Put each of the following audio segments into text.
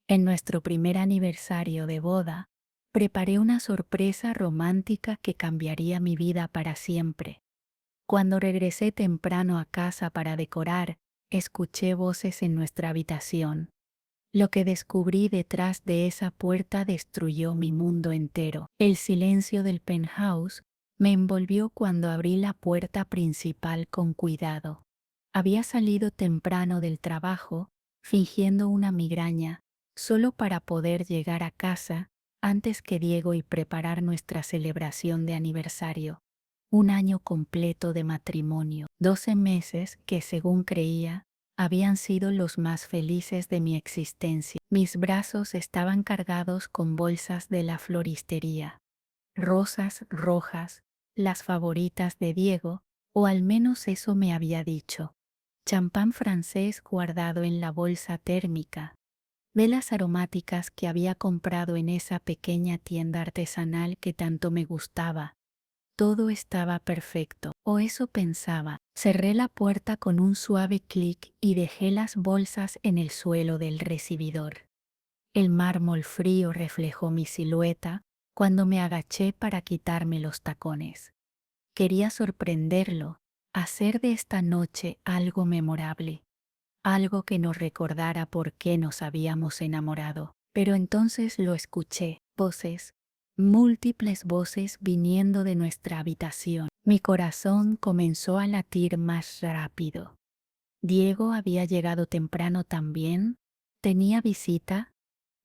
En nuestro primer aniversario de boda, preparé una sorpresa romántica que cambiaría mi vida para siempre. Cuando regresé temprano a casa para decorar, escuché voces en nuestra habitación. Lo que descubrí detrás de esa puerta destruyó mi mundo entero. El silencio del penthouse me envolvió cuando abrí la puerta principal con cuidado. Había salido temprano del trabajo, fingiendo una migraña, solo para poder llegar a casa antes que Diego y preparar nuestra celebración de aniversario. Un año completo de matrimonio, 12 meses que, según creía, habían sido los más felices de mi existencia. Mis brazos estaban cargados con bolsas de la floristería. Rosas rojas, las favoritas de Diego, o al menos eso me había dicho. Champán francés guardado en la bolsa térmica. Velas aromáticas que había comprado en esa pequeña tienda artesanal que tanto me gustaba. Todo estaba perfecto, o eso pensaba. Cerré la puerta con un suave clic y dejé las bolsas en el suelo del recibidor. El mármol frío reflejó mi silueta cuando me agaché para quitarme los tacones. Quería sorprenderlo, hacer de esta noche algo memorable, algo que nos recordara por qué nos habíamos enamorado. Pero entonces lo escuché, voces, múltiples voces viniendo de nuestra habitación. Mi corazón comenzó a latir más rápido. Diego había llegado temprano también. ¿Tenía visita?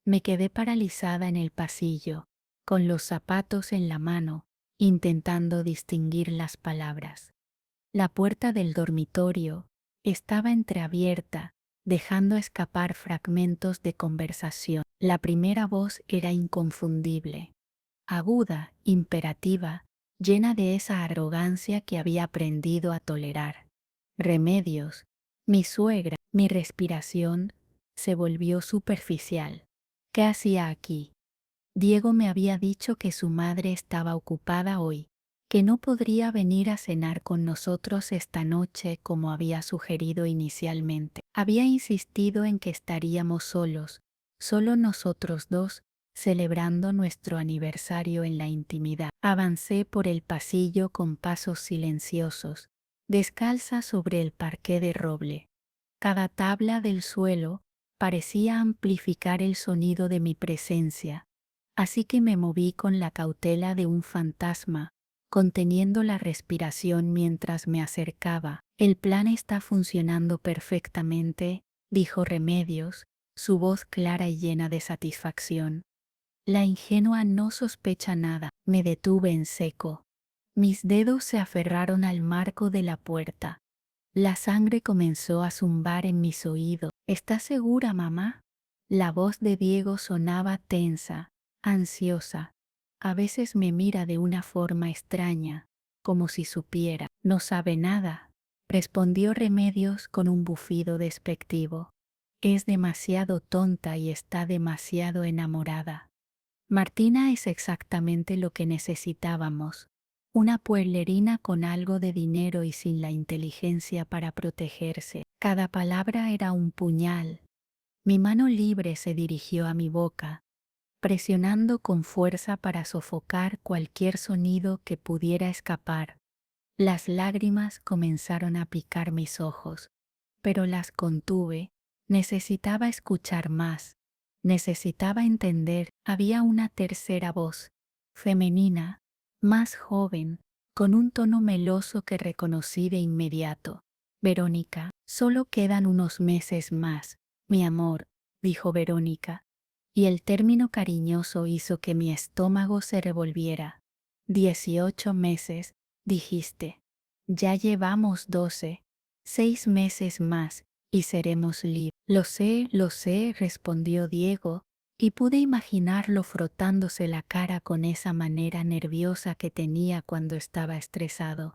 Me quedé paralizada en el pasillo, con los zapatos en la mano, intentando distinguir las palabras. La puerta del dormitorio estaba entreabierta, dejando escapar fragmentos de conversación. La primera voz era inconfundible, aguda, imperativa, llena de esa arrogancia que había aprendido a tolerar. Remedios, mi suegra, mi respiración se volvió superficial. ¿Qué hacía aquí? Diego me había dicho que su madre estaba ocupada hoy, que no podría venir a cenar con nosotros esta noche como había sugerido inicialmente. Había insistido en que estaríamos solos, solo nosotros dos, celebrando nuestro aniversario en la intimidad. Avancé por el pasillo con pasos silenciosos, descalza sobre el parqué de roble. Cada tabla del suelo parecía amplificar el sonido de mi presencia, así que me moví con la cautela de un fantasma, conteniendo la respiración mientras me acercaba. El plan está funcionando perfectamente, dijo Remedios, su voz clara y llena de satisfacción. La ingenua no sospecha nada. Me detuve en seco. Mis dedos se aferraron al marco de la puerta. La sangre comenzó a zumbar en mis oídos. ¿Estás segura, mamá? La voz de Diego sonaba tensa, ansiosa. A veces me mira de una forma extraña, como si supiera. No sabe nada, respondió Remedios con un bufido despectivo. Es demasiado tonta y está demasiado enamorada. Martina es exactamente lo que necesitábamos. Una pueblerina con algo de dinero y sin la inteligencia para protegerse. Cada palabra era un puñal. Mi mano libre se dirigió a mi boca, presionando con fuerza para sofocar cualquier sonido que pudiera escapar. Las lágrimas comenzaron a picar mis ojos, pero las contuve. Necesitaba escuchar más. Necesitaba entender. Había una tercera voz, femenina, más joven, con un tono meloso que reconocí de inmediato. Verónica, solo quedan unos meses más, mi amor, dijo Verónica, y el término cariñoso hizo que mi estómago se revolviera. 18 meses, dijiste. Ya llevamos 12, 6 meses más, y seremos libres. Lo sé, respondió Diego, y pude imaginarlo frotándose la cara con esa manera nerviosa que tenía cuando estaba estresado.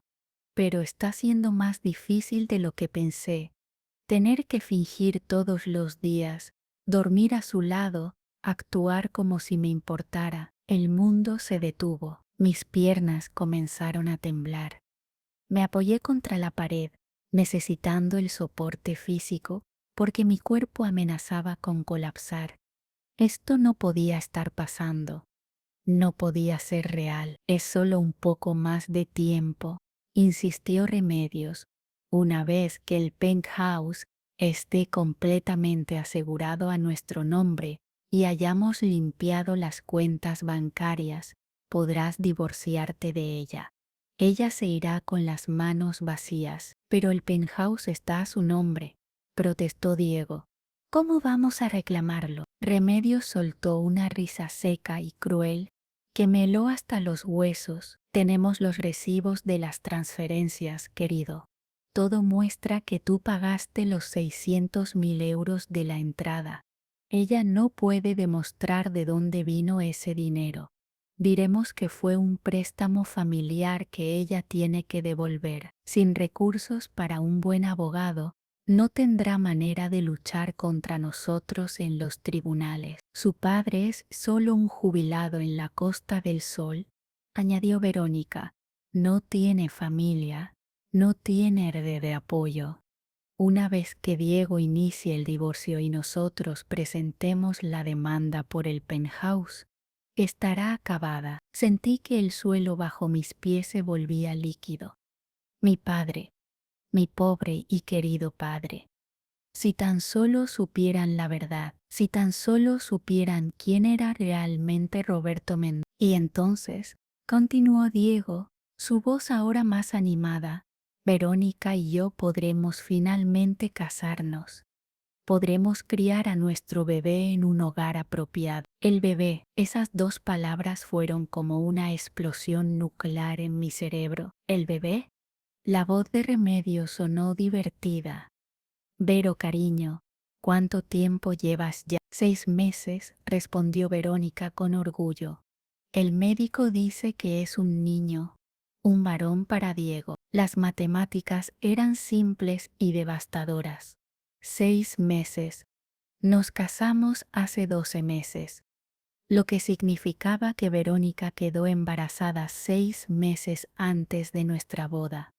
Pero está siendo más difícil de lo que pensé. Tener que fingir todos los días, dormir a su lado, actuar como si me importara. El mundo se detuvo. Mis piernas comenzaron a temblar. Me apoyé contra la pared, necesitando el soporte físico, porque mi cuerpo amenazaba con colapsar. Esto no podía estar pasando. No podía ser real. Es solo un poco más de tiempo, insistió Remedios. Una vez que el penthouse esté completamente asegurado a nuestro nombre y hayamos limpiado las cuentas bancarias, podrás divorciarte de ella. Ella se irá con las manos vacías. Pero el penthouse está a su nombre, protestó Diego. ¿Cómo vamos a reclamarlo? Remedios soltó una risa seca y cruel que me heló hasta los huesos. Tenemos los recibos de las transferencias, querido. Todo muestra que tú pagaste los 600.000 euros de la entrada. Ella no puede demostrar de dónde vino ese dinero. Diremos que fue un préstamo familiar que ella tiene que devolver. Sin recursos para un buen abogado, no tendrá manera de luchar contra nosotros en los tribunales. Su padre es solo un jubilado en la Costa del Sol, añadió Verónica. No tiene familia, no tiene red de apoyo. Una vez que Diego inicie el divorcio y nosotros presentemos la demanda por el penthouse, estará acabada. Sentí que el suelo bajo mis pies se volvía líquido. Mi padre, mi pobre y querido padre. Si tan solo supieran la verdad, si tan solo supieran quién era realmente Roberto Mendoza. Y entonces, continuó Diego, su voz ahora más animada, Verónica y yo podremos finalmente casarnos. Podremos criar a nuestro bebé en un hogar apropiado. El bebé, esas dos palabras fueron como una explosión nuclear en mi cerebro. ¿El bebé? La voz de Remedios sonó divertida. Vero, cariño, ¿cuánto tiempo llevas ya? 6 meses, respondió Verónica con orgullo. El médico dice que es un niño, un varón para Diego. Las matemáticas eran simples y devastadoras. 6 meses. Nos casamos hace 12 meses, lo que significaba que Verónica quedó embarazada 6 meses antes de nuestra boda.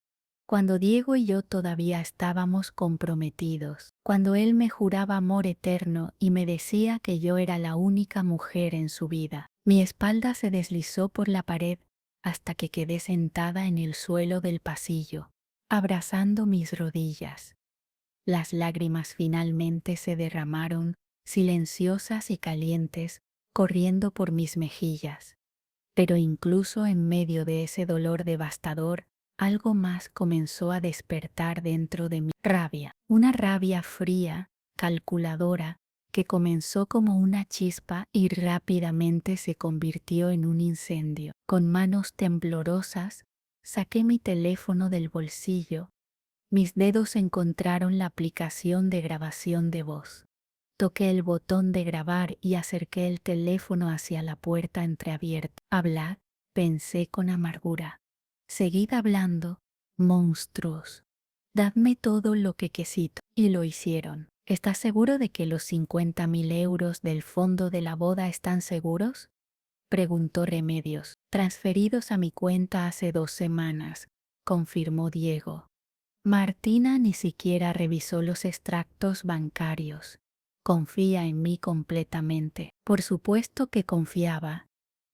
Cuando Diego y yo todavía estábamos comprometidos, cuando él me juraba amor eterno y me decía que yo era la única mujer en su vida, mi espalda se deslizó por la pared hasta que quedé sentada en el suelo del pasillo, abrazando mis rodillas. Las lágrimas finalmente se derramaron, silenciosas y calientes, corriendo por mis mejillas. Pero incluso en medio de ese dolor devastador, algo más comenzó a despertar dentro de mí. Rabia, una rabia fría, calculadora, que comenzó como una chispa y rápidamente se convirtió en un incendio. Con manos temblorosas, saqué mi teléfono del bolsillo. Mis dedos encontraron la aplicación de grabación de voz. Toqué el botón de grabar y acerqué el teléfono hacia la puerta entreabierta. Hablad, pensé con amargura. Seguid hablando, monstruos. Dadme todo lo que quesito. Y lo hicieron. ¿Estás seguro de que los 50.000 euros del fondo de la boda están seguros? Preguntó Remedios. Transferidos a mi cuenta hace 2 semanas, confirmó Diego. Martina ni siquiera revisó los extractos bancarios. Confía en mí completamente. Por supuesto que confiaba.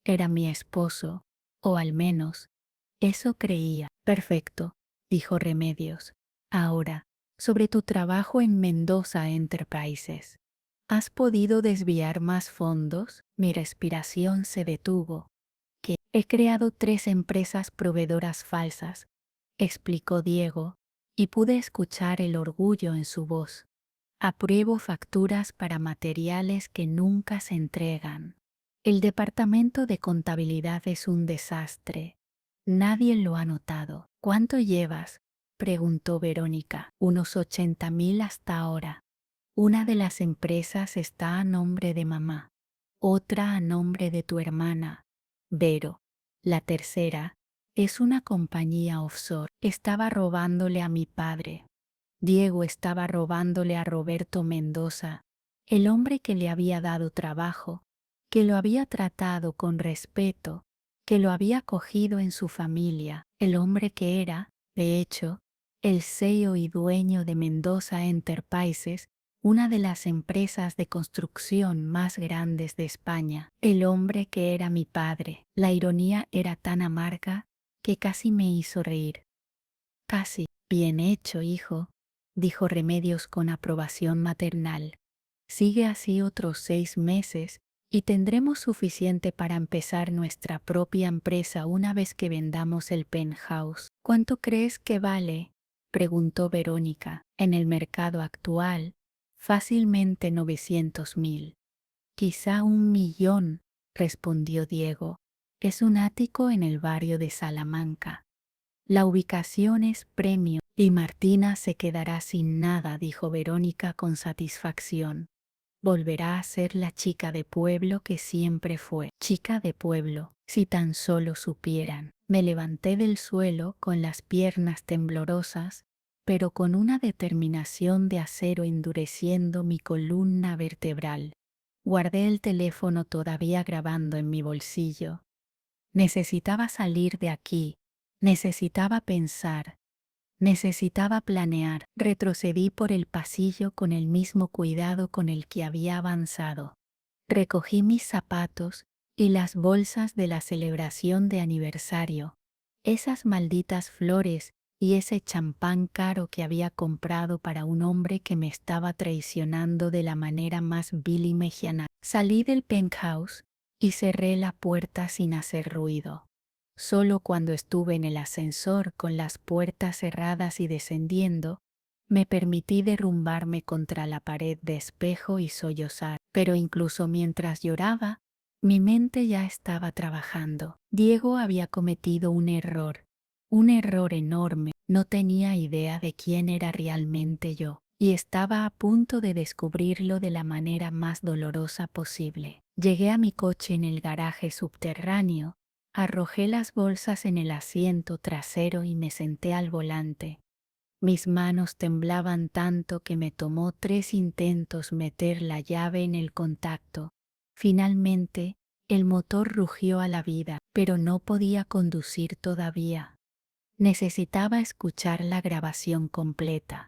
Era mi esposo, o al menos, eso creía. Perfecto, dijo Remedios. Ahora, sobre tu trabajo en Mendoza Enterprises. ¿Has podido desviar más fondos? Mi respiración se detuvo. Que he creado 3 empresas proveedoras falsas, explicó Diego, y pude escuchar el orgullo en su voz. Apruebo facturas para materiales que nunca se entregan. El departamento de contabilidad es un desastre. Nadie lo ha notado. ¿Cuánto llevas? Preguntó Verónica. Unos 80.000 hasta ahora. Una de las empresas está a nombre de mamá, otra a nombre de tu hermana, Vero. La tercera es una compañía offshore. Estaba robándole a mi padre. Diego estaba robándole a Roberto Mendoza, el hombre que le había dado trabajo, que lo había tratado con respeto, que lo había acogido en su familia, el hombre que era, de hecho, el CEO y dueño de Mendoza Enterprises una de las empresas de construcción más grandes de España. El hombre que era mi padre. La ironía era tan amarga que casi me hizo reír. Casi. Bien hecho, hijo, dijo Remedios con aprobación maternal. Sigue así otros 6 meses y tendremos suficiente para empezar nuestra propia empresa una vez que vendamos el penthouse. ¿Cuánto crees que vale?, preguntó Verónica. En el mercado actual, fácilmente 900.000. Quizá 1 millón, respondió Diego. Es un ático en el barrio de Salamanca. La ubicación es premio y Martina se quedará sin nada, dijo Verónica con satisfacción. Volverá a ser la chica de pueblo que siempre fue. Chica de pueblo, si tan solo supieran. Me levanté del suelo con las piernas temblorosas, pero con una determinación de acero endureciendo mi columna vertebral. Guardé el teléfono todavía grabando en mi bolsillo. Necesitaba salir de aquí. Necesitaba pensar, necesitaba planear. Retrocedí por el pasillo con el mismo cuidado con el que había avanzado. Recogí mis zapatos y las bolsas de la celebración de aniversario, esas malditas flores y ese champán caro que había comprado para un hombre que me estaba traicionando de la manera más vil y mejana. Salí del penthouse y cerré la puerta sin hacer ruido. Solo cuando estuve en el ascensor con las puertas cerradas y descendiendo, me permití derrumbarme contra la pared de espejo y sollozar. Pero incluso mientras lloraba, mi mente ya estaba trabajando. Diego había cometido un error enorme. No tenía idea de quién era realmente yo, y estaba a punto de descubrirlo de la manera más dolorosa posible. Llegué a mi coche en el garaje subterráneo. Arrojé las bolsas en el asiento trasero y me senté al volante. Mis manos temblaban tanto que me tomó 3 intentos meter la llave en el contacto. Finalmente, el motor rugió a la vida, pero no podía conducir todavía. Necesitaba escuchar la grabación completa.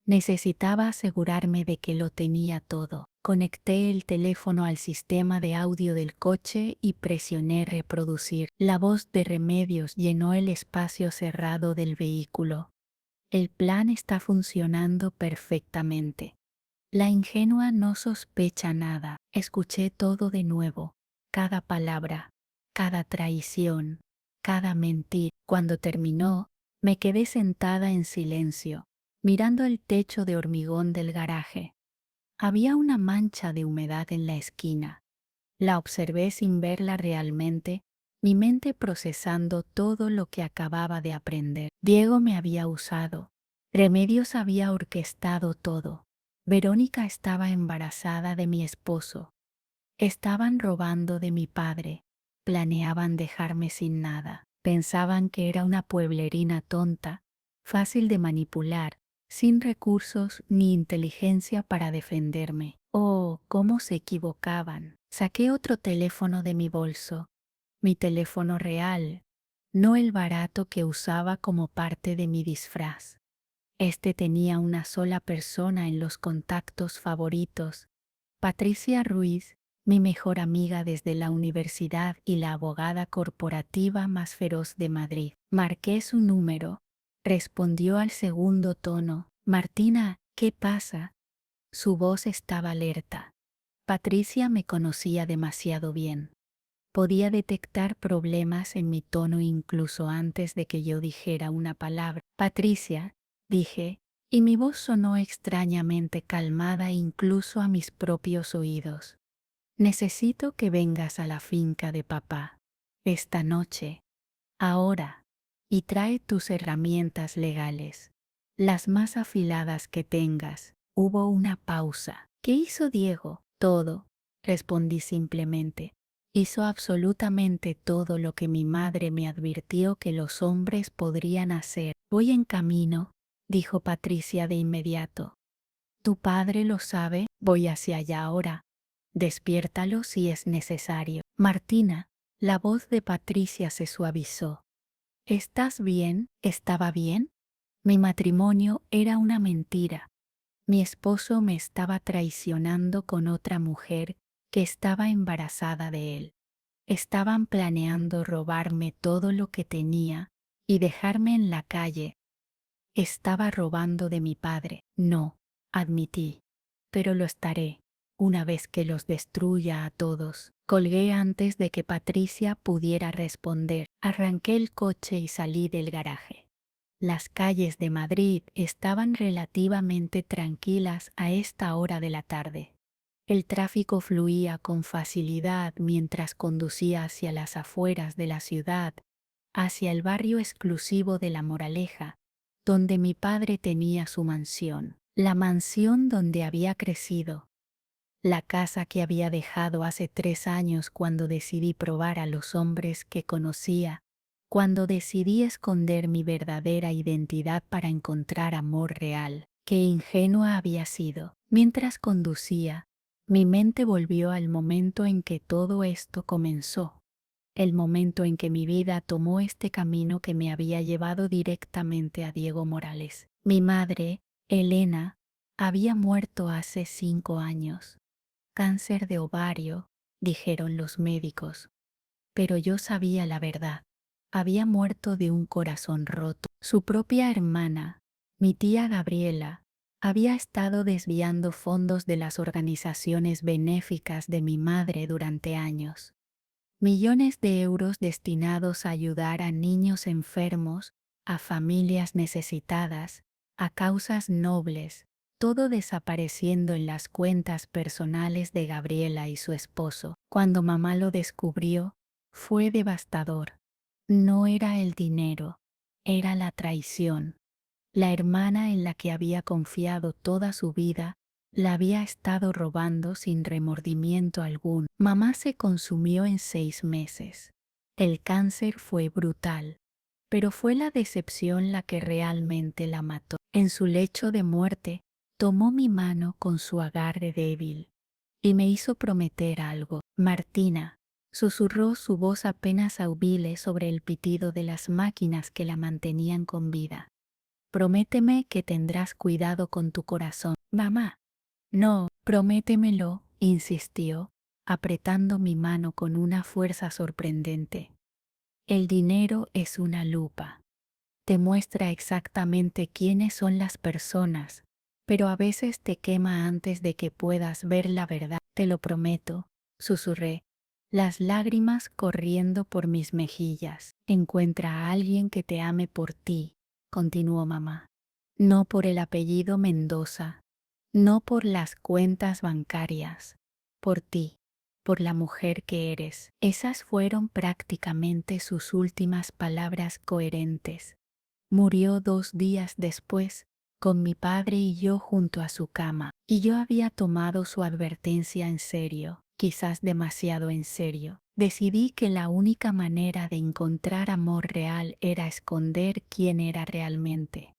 Necesitaba asegurarme de que lo tenía todo. Conecté el teléfono al sistema de audio del coche y presioné reproducir. La voz de Remedios llenó el espacio cerrado del vehículo. El plan está funcionando perfectamente. La ingenua no sospecha nada. Escuché todo de nuevo. Cada palabra, cada traición, cada mentir. Cuando terminó, me quedé sentada en silencio, mirando el techo de hormigón del garaje. Había una mancha de humedad en la esquina. La observé sin verla realmente, mi mente procesando todo lo que acababa de aprender. Diego me había usado. Remedios había orquestado todo. Verónica estaba embarazada de mi esposo. Estaban robando de mi padre. Planeaban dejarme sin nada. Pensaban que era una pueblerina tonta, fácil de manipular, sin recursos ni inteligencia para defenderme. Oh, cómo se equivocaban. Saqué otro teléfono de mi bolso, mi teléfono real, no el barato que usaba como parte de mi disfraz. Este tenía una sola persona en los contactos favoritos, Patricia Ruiz, mi mejor amiga desde la universidad y la abogada corporativa más feroz de Madrid. Marqué su número. Respondió al segundo tono. Martina, ¿qué pasa? Su voz estaba alerta. Patricia me conocía demasiado bien. Podía detectar problemas en mi tono incluso antes de que yo dijera una palabra. Patricia, dije, y mi voz sonó extrañamente calmada incluso a mis propios oídos. Necesito que vengas a la finca de papá. Esta noche. Ahora. Y trae tus herramientas legales. Las más afiladas que tengas. Hubo una pausa. ¿Qué hizo Diego? Todo, respondí simplemente. Hizo absolutamente todo lo que mi madre me advirtió que los hombres podrían hacer. Voy en camino, dijo Patricia de inmediato. ¿Tu padre lo sabe? Voy hacia allá ahora. Despiértalo si es necesario. Martina, la voz de Patricia se suavizó. ¿Estás bien? ¿Estaba bien? Mi matrimonio era una mentira. Mi esposo me estaba traicionando con otra mujer que estaba embarazada de él. Estaban planeando robarme todo lo que tenía y dejarme en la calle. Estaba robando de mi padre. No, admití. Pero lo estaré, una vez que los destruya a todos. Colgué antes de que Patricia pudiera responder. Arranqué el coche y salí del garaje. Las calles de Madrid estaban relativamente tranquilas a esta hora de la tarde. El tráfico fluía con facilidad mientras conducía hacia las afueras de la ciudad, hacia el barrio exclusivo de La Moraleja, donde mi padre tenía su mansión, la mansión donde había crecido, la casa que había dejado hace 3 años cuando decidí probar a los hombres que conocía, cuando decidí esconder mi verdadera identidad para encontrar amor real. Qué ingenua había sido. Mientras conducía, mi mente volvió al momento en que todo esto comenzó, el momento en que mi vida tomó este camino que me había llevado directamente a Diego Morales. Mi madre, Elena, había muerto hace 5 años. Cáncer de ovario, dijeron los médicos. Pero yo sabía la verdad. Había muerto de un corazón roto. Su propia hermana, mi tía Gabriela, había estado desviando fondos de las organizaciones benéficas de mi madre durante años. Millones de euros destinados a ayudar a niños enfermos, a familias necesitadas, a causas nobles, todo desapareciendo en las cuentas personales de Gabriela y su esposo. Cuando mamá lo descubrió, fue devastador. No era el dinero, era la traición. La hermana en la que había confiado toda su vida, la había estado robando sin remordimiento alguno. Mamá se consumió en 6 meses. El cáncer fue brutal, pero fue la decepción la que realmente la mató. En su lecho de muerte, tomó mi mano con su agarre débil y me hizo prometer algo. Martina, susurró su voz apenas audible sobre el pitido de las máquinas que la mantenían con vida. Prométeme que tendrás cuidado con tu corazón. Mamá. No, prométemelo, insistió, apretando mi mano con una fuerza sorprendente. El dinero es una lupa. Te muestra exactamente quiénes son las personas, pero a veces te quema antes de que puedas ver la verdad. Te lo prometo, susurré, las lágrimas corriendo por mis mejillas. Encuentra a alguien que te ame por ti, continuó mamá. No por el apellido Mendoza, no por las cuentas bancarias, por ti, por la mujer que eres. Esas fueron prácticamente sus últimas palabras coherentes. Murió 2 días después, con mi padre y yo junto a su cama, y yo había tomado su advertencia en serio, quizás demasiado en serio. Decidí que la única manera de encontrar amor real era esconder quién era realmente.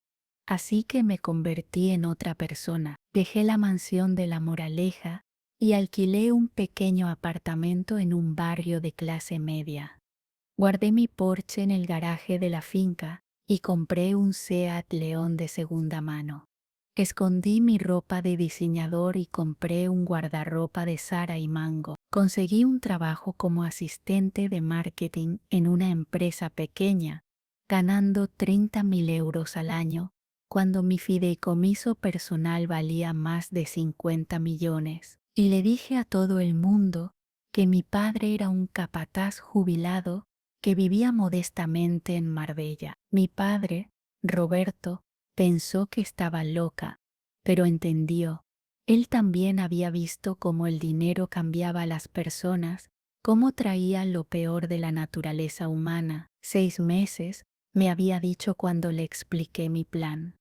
Así que me convertí en otra persona. Dejé la mansión de La Moraleja y alquilé un pequeño apartamento en un barrio de clase media. Guardé mi Porsche en el garaje de la finca y compré un Seat León de segunda mano. Escondí mi ropa de diseñador y compré un guardarropa de Zara y Mango. Conseguí un trabajo como asistente de marketing en una empresa pequeña, ganando 30.000 euros al año, cuando mi fideicomiso personal valía más de 50 millones. Y le dije a todo el mundo que mi padre era un capataz jubilado que vivía modestamente en Marbella. Mi padre, Roberto, pensó que estaba loca, pero entendió. Él también había visto cómo el dinero cambiaba a las personas, cómo traía lo peor de la naturaleza humana. 6 meses, me había dicho cuando le expliqué mi plan.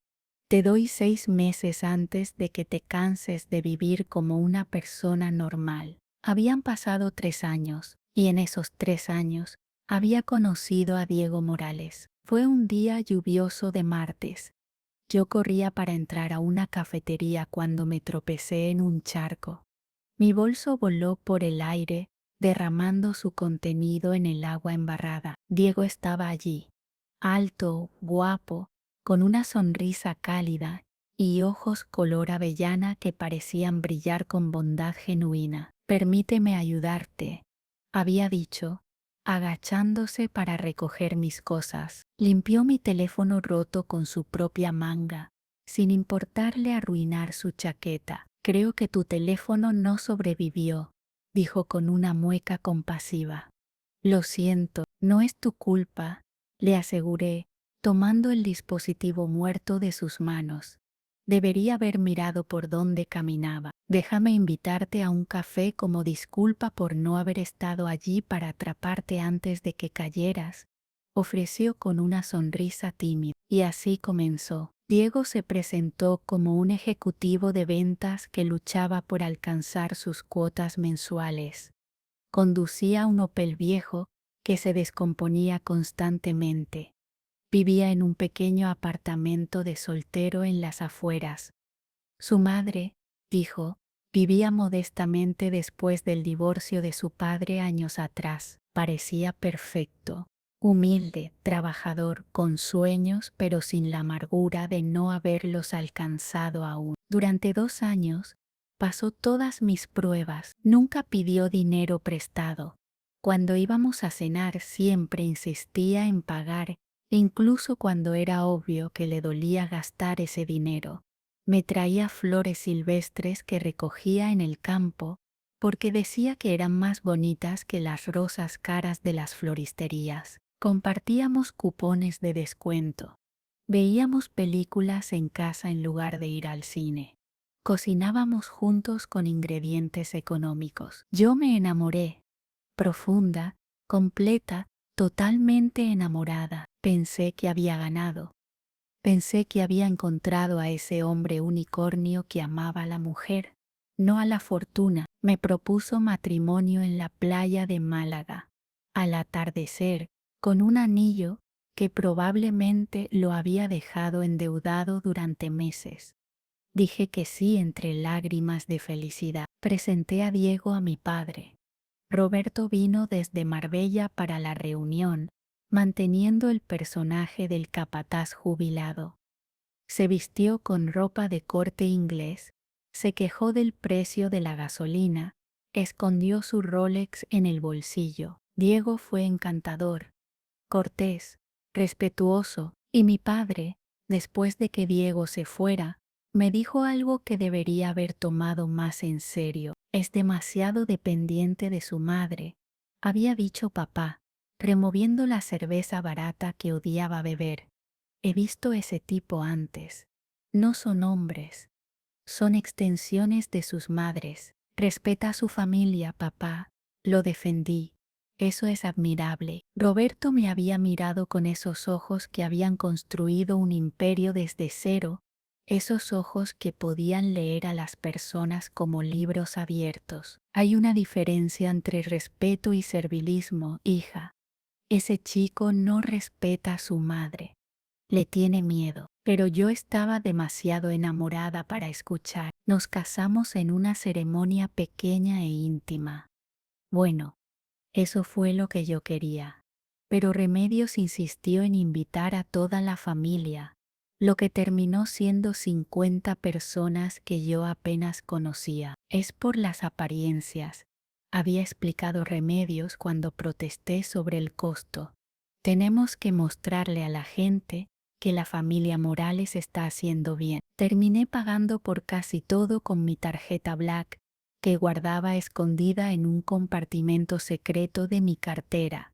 Te doy 6 meses antes de que te canses de vivir como una persona normal. Habían pasado 3 años, y en esos 3 años, había conocido a Diego Morales. Fue un día lluvioso de martes. Yo corría para entrar a una cafetería cuando me tropecé en un charco. Mi bolso voló por el aire, derramando su contenido en el agua embarrada. Diego estaba allí, alto, guapo, con una sonrisa cálida y ojos color avellana que parecían brillar con bondad genuina. Permíteme ayudarte, había dicho, agachándose para recoger mis cosas. Limpió mi teléfono roto con su propia manga, sin importarle arruinar su chaqueta. Creo que tu teléfono no sobrevivió, dijo con una mueca compasiva. Lo siento, no es tu culpa, le aseguré, tomando el dispositivo muerto de sus manos. Debería haber mirado por dónde caminaba. Déjame invitarte a un café como disculpa por no haber estado allí para atraparte antes de que cayeras, ofreció con una sonrisa tímida. Y así comenzó. Diego se presentó como un ejecutivo de ventas que luchaba por alcanzar sus cuotas mensuales. Conducía un Opel viejo que se descomponía constantemente. Vivía en un pequeño apartamento de soltero en las afueras. Su madre, dijo, vivía modestamente después del divorcio de su padre años atrás. Parecía perfecto, humilde, trabajador, con sueños pero sin la amargura de no haberlos alcanzado aún. Durante 2 años, pasó todas mis pruebas. Nunca pidió dinero prestado. Cuando íbamos a cenar siempre insistía en pagar, incluso cuando era obvio que le dolía gastar ese dinero. Me traía flores silvestres que recogía en el campo, porque decía que eran más bonitas que las rosas caras de las floristerías. Compartíamos cupones de descuento. Veíamos películas en casa en lugar de ir al cine. Cocinábamos juntos con ingredientes económicos. Yo me enamoré, profunda, completa, totalmente enamorada. Pensé que había ganado. Pensé que había encontrado a ese hombre unicornio que amaba a la mujer, no a la fortuna. Me propuso matrimonio en la playa de Málaga, al atardecer, con un anillo que probablemente lo había dejado endeudado durante meses. Dije que sí entre lágrimas de felicidad. Presenté a Diego a mi padre. Roberto vino desde Marbella para la reunión, manteniendo el personaje del capataz jubilado. Se vistió con ropa de corte inglés, se quejó del precio de la gasolina, escondió su Rolex en el bolsillo. Diego fue encantador, cortés, respetuoso, y mi padre, después de que Diego se fuera, me dijo algo que debería haber tomado más en serio. Es demasiado dependiente de su madre, había dicho papá, removiendo la cerveza barata que odiaba beber. He visto ese tipo antes. No son hombres, son extensiones de sus madres. Respeta a su familia, papá, lo defendí. Eso es admirable. Roberto me había mirado con esos ojos que habían construido un imperio desde cero, esos ojos que podían leer a las personas como libros abiertos. Hay una diferencia entre respeto y servilismo, hija. Ese chico no respeta a su madre. Le tiene miedo. Pero yo estaba demasiado enamorada para escuchar. Nos casamos en una ceremonia pequeña e íntima. Bueno, eso fue lo que yo quería. Pero Remedios insistió en invitar a toda la familia, lo que terminó siendo 50 personas que yo apenas conocía. Es por las apariencias, había explicado Remedios cuando protesté sobre el costo. Tenemos que mostrarle a la gente que la familia Morales está haciendo bien. Terminé pagando por casi todo con mi tarjeta Black, que guardaba escondida en un compartimento secreto de mi cartera.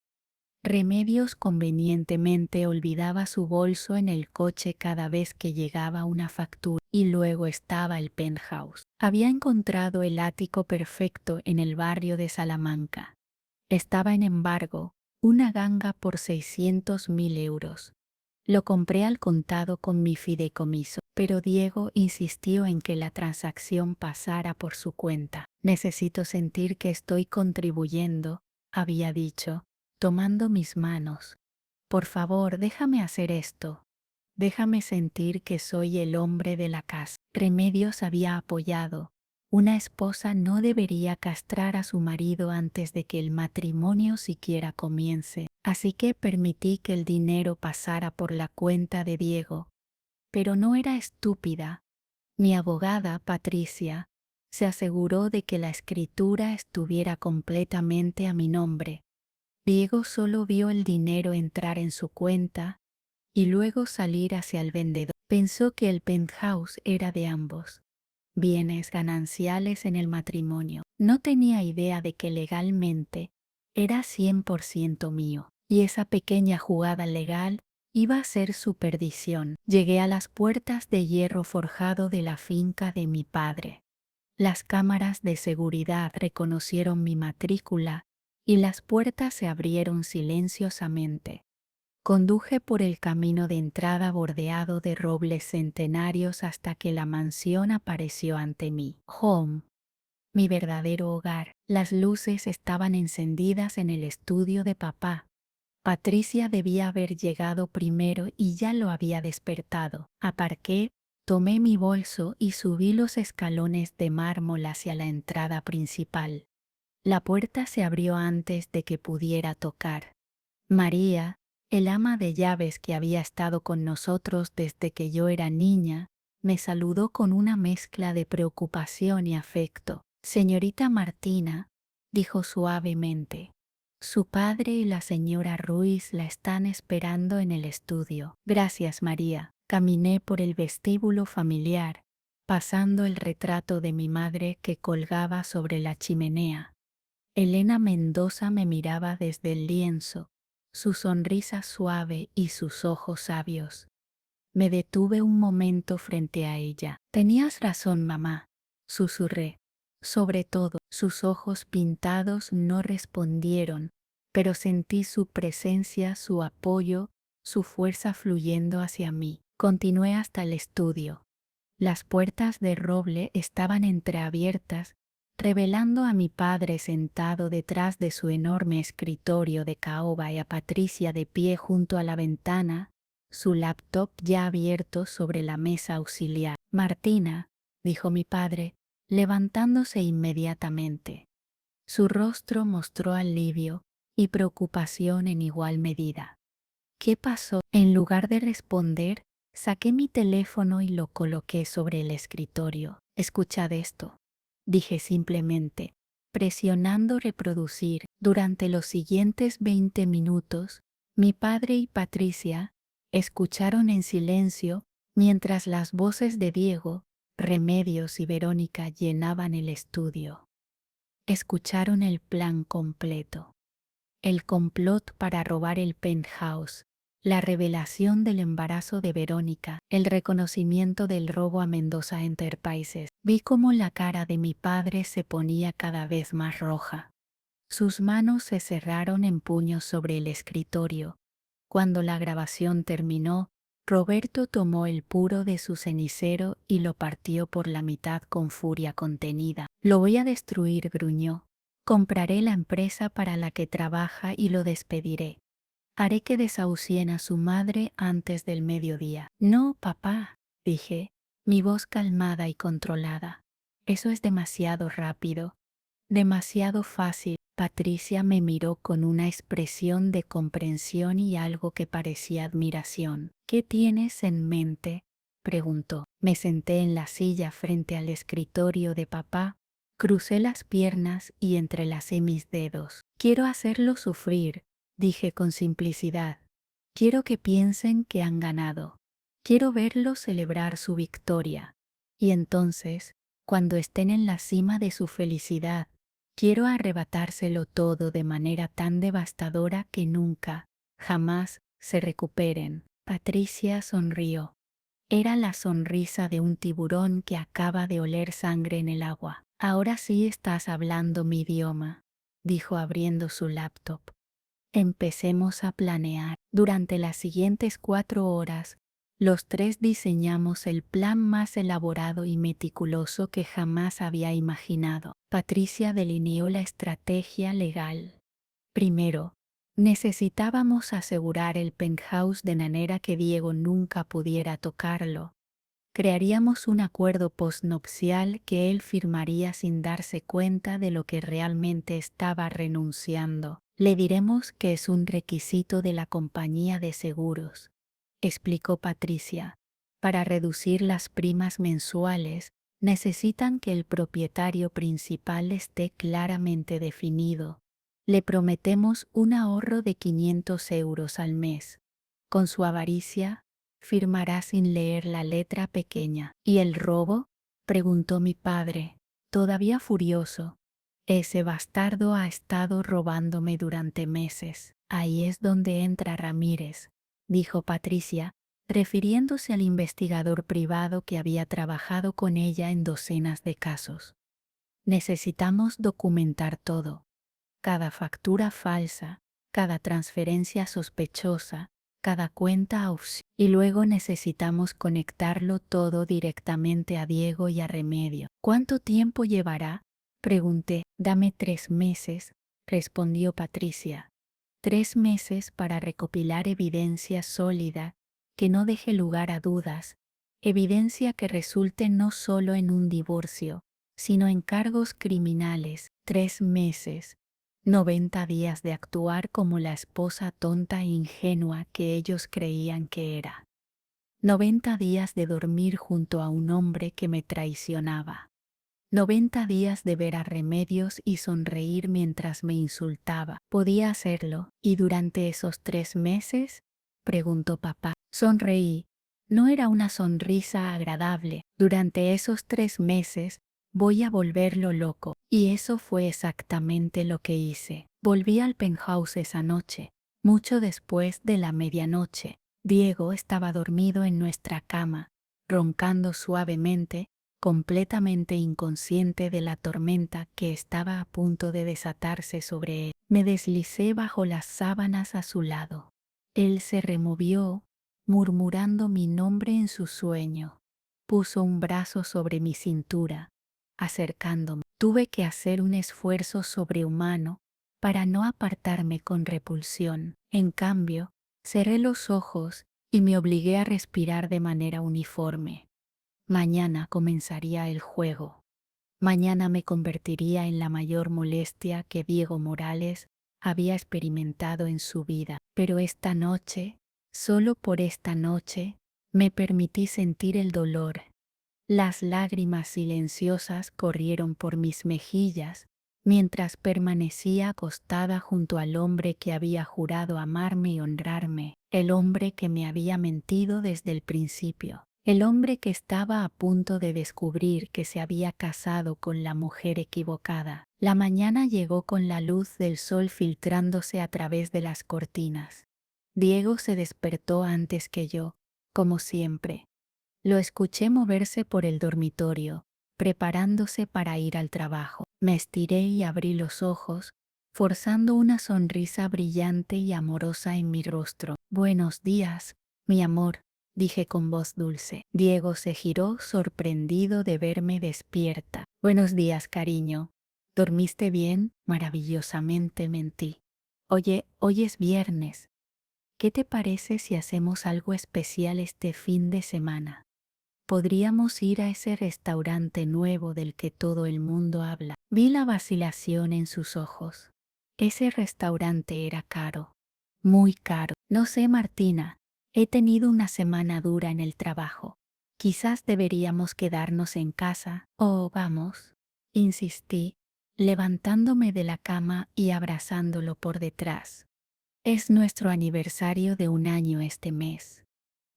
Remedios convenientemente olvidaba su bolso en el coche cada vez que llegaba una factura. Y luego estaba el penthouse. Había encontrado el ático perfecto en el barrio de Salamanca. Estaba en embargo, una ganga por 600.000 euros. Lo compré al contado con mi fideicomiso, pero Diego insistió en que la transacción pasara por su cuenta. Necesito sentir que estoy contribuyendo, había dicho, tomando mis manos. Por favor, déjame hacer esto. Déjame sentir que soy el hombre de la casa. Remedios había apoyado. Una esposa no debería castrar a su marido antes de que el matrimonio siquiera comience. Así que permití que el dinero pasara por la cuenta de Diego. Pero no era estúpida, Mi abogada, Patricia, se aseguró de que la escritura estuviera completamente a mi nombre. Diego solo vio el dinero entrar en su cuenta y luego salir hacia el vendedor. Pensó que el penthouse era de ambos, bienes gananciales en el matrimonio. No tenía idea de que legalmente era 100% mío, y esa pequeña jugada legal iba a ser su perdición. Llegué a las puertas de hierro forjado de la finca de mi padre. Las cámaras de seguridad reconocieron mi matrícula y las puertas se abrieron silenciosamente. Conduje por el camino de entrada bordeado de robles centenarios hasta que la mansión apareció ante mí. Home, mi verdadero hogar. Las luces estaban encendidas en el estudio de papá. Patricia debía haber llegado primero y ya lo había despertado. Aparqué, tomé mi bolso y subí los escalones de mármol hacia la entrada principal. La puerta se abrió antes de que pudiera tocar. María, el ama de llaves que había estado con nosotros desde que yo era niña, me saludó con una mezcla de preocupación y afecto. Señorita Martina, dijo suavemente, su padre y la señora Ruiz la están esperando en el estudio. Gracias, María. Caminé por el vestíbulo familiar, pasando el retrato de mi madre que colgaba sobre la chimenea. Elena Mendoza me miraba desde el lienzo, su sonrisa suave y sus ojos sabios. Me detuve un momento frente a ella. Tenías razón, mamá, susurré. Sobre todo, sus ojos pintados no respondieron, pero sentí su presencia, su apoyo, su fuerza fluyendo hacia mí. Continué hasta el estudio. Las puertas de roble estaban entreabiertas, revelando a mi padre sentado detrás de su enorme escritorio de caoba y a Patricia de pie junto a la ventana, su laptop ya abierto sobre la mesa auxiliar. Martina, dijo mi padre, levantándose inmediatamente. Su rostro mostró alivio y preocupación en igual medida. ¿Qué pasó? En lugar de responder, saqué mi teléfono y lo coloqué sobre el escritorio. Escuchad esto, dije simplemente, presionando reproducir. Durante los siguientes 20 minutos, mi padre y Patricia escucharon en silencio mientras las voces de Diego, Remedios y Verónica llenaban el estudio. Escucharon el plan completo. El complot para robar el penthouse, la revelación del embarazo de Verónica, el reconocimiento del robo a Mendoza Enterprises. Vi cómo la cara de mi padre se ponía cada vez más roja. Sus manos se cerraron en puños sobre el escritorio. Cuando la grabación terminó, Roberto tomó el puro de su cenicero y lo partió por la mitad con furia contenida. Lo voy a destruir, gruñó. Compraré la empresa para la que trabaja y lo despediré. Haré que desahucien a su madre antes del mediodía. No, papá, dije, mi voz calmada y controlada. Eso es demasiado rápido, demasiado fácil. Patricia me miró con una expresión de comprensión y algo que parecía admiración. ¿Qué tienes en mente?, preguntó. Me senté en la silla frente al escritorio de papá, crucé las piernas y entrelacé mis dedos. Quiero hacerlo sufrir, dije con simplicidad. Quiero que piensen que han ganado. Quiero verlos celebrar su victoria. Y entonces, cuando estén en la cima de su felicidad, quiero arrebatárselo todo de manera tan devastadora que nunca, jamás, se recuperen. Patricia sonrió. Era la sonrisa de un tiburón que acaba de oler sangre en el agua. Ahora sí estás hablando mi idioma, dijo abriendo su laptop. Empecemos a planear. Durante las siguientes 4 horas, los tres diseñamos el plan más elaborado y meticuloso que jamás había imaginado. Patricia delineó la estrategia legal. Primero, necesitábamos asegurar el penthouse de manera que Diego nunca pudiera tocarlo. Crearíamos un acuerdo postnupcial que él firmaría sin darse cuenta de lo que realmente estaba renunciando. Le diremos que es un requisito de la compañía de seguros, explicó Patricia, Para reducir las primas mensuales, necesitan que el propietario principal esté claramente definido. Le prometemos un ahorro de 500 euros al mes. Con su avaricia, firmará sin leer la letra pequeña. ¿Y el robo?, preguntó mi padre, todavía furioso. Ese bastardo ha estado robándome durante meses. Ahí es donde entra Ramírez, dijo Patricia, refiriéndose al investigador privado que había trabajado con ella en docenas de casos. Necesitamos documentar todo. Cada factura falsa, cada transferencia sospechosa, cada cuenta offshore. Y luego necesitamos conectarlo todo directamente a Diego y a Remedio. ¿Cuánto tiempo llevará?, pregunté. Dame 3 meses, respondió Patricia. 3 meses para recopilar evidencia sólida que no deje lugar a dudas, evidencia que resulte no solo en un divorcio, sino en cargos criminales. 3 meses. 90 días de actuar como la esposa tonta e ingenua que ellos creían que era. 90 días de dormir junto a un hombre que me traicionaba. 90 días de ver a Remedios y sonreír mientras me insultaba. ¿Podía hacerlo? ¿Y durante esos 3 meses?, preguntó papá. Sonreí. No era una sonrisa agradable. Durante esos 3 meses voy a volverlo loco. Y eso fue exactamente lo que hice. Volví al penthouse esa noche, mucho después de la medianoche. Diego estaba dormido en nuestra cama, roncando suavemente, completamente inconsciente de la tormenta que estaba a punto de desatarse sobre él. Me deslicé bajo las sábanas a su lado. Él se removió, murmurando mi nombre en su sueño. Puso un brazo sobre mi cintura, acercándome. Tuve que hacer un esfuerzo sobrehumano para no apartarme con repulsión. En cambio, cerré los ojos y me obligué a respirar de manera uniforme. Mañana comenzaría el juego. Mañana me convertiría en la mayor molestia que Diego Morales había experimentado en su vida. Pero esta noche, solo por esta noche, me permití sentir el dolor. Las lágrimas silenciosas corrieron por mis mejillas mientras permanecía acostada junto al hombre que había jurado amarme y honrarme, el hombre que me había mentido desde el principio. El hombre que estaba a punto de descubrir que se había casado con la mujer equivocada. La mañana llegó con la luz del sol filtrándose a través de las cortinas. Diego se despertó antes que yo, como siempre. Lo escuché moverse por el dormitorio, preparándose para ir al trabajo. Me estiré y abrí los ojos, forzando una sonrisa brillante y amorosa en mi rostro. Buenos días, mi amor, dije con voz dulce. Diego se giró sorprendido de verme despierta. Buenos días, cariño. ¿Dormiste bien? Maravillosamente, mentí. Oye, hoy es viernes. ¿Qué te parece si hacemos algo especial este fin de semana? Podríamos ir a ese restaurante nuevo del que todo el mundo habla. Vi la vacilación en sus ojos. Ese restaurante era caro, muy caro. No sé, Martina. He tenido una semana dura en el trabajo. Quizás deberíamos quedarnos en casa. Oh, vamos, insistí, levantándome de la cama y abrazándolo por detrás. Es nuestro aniversario de 1 año este mes.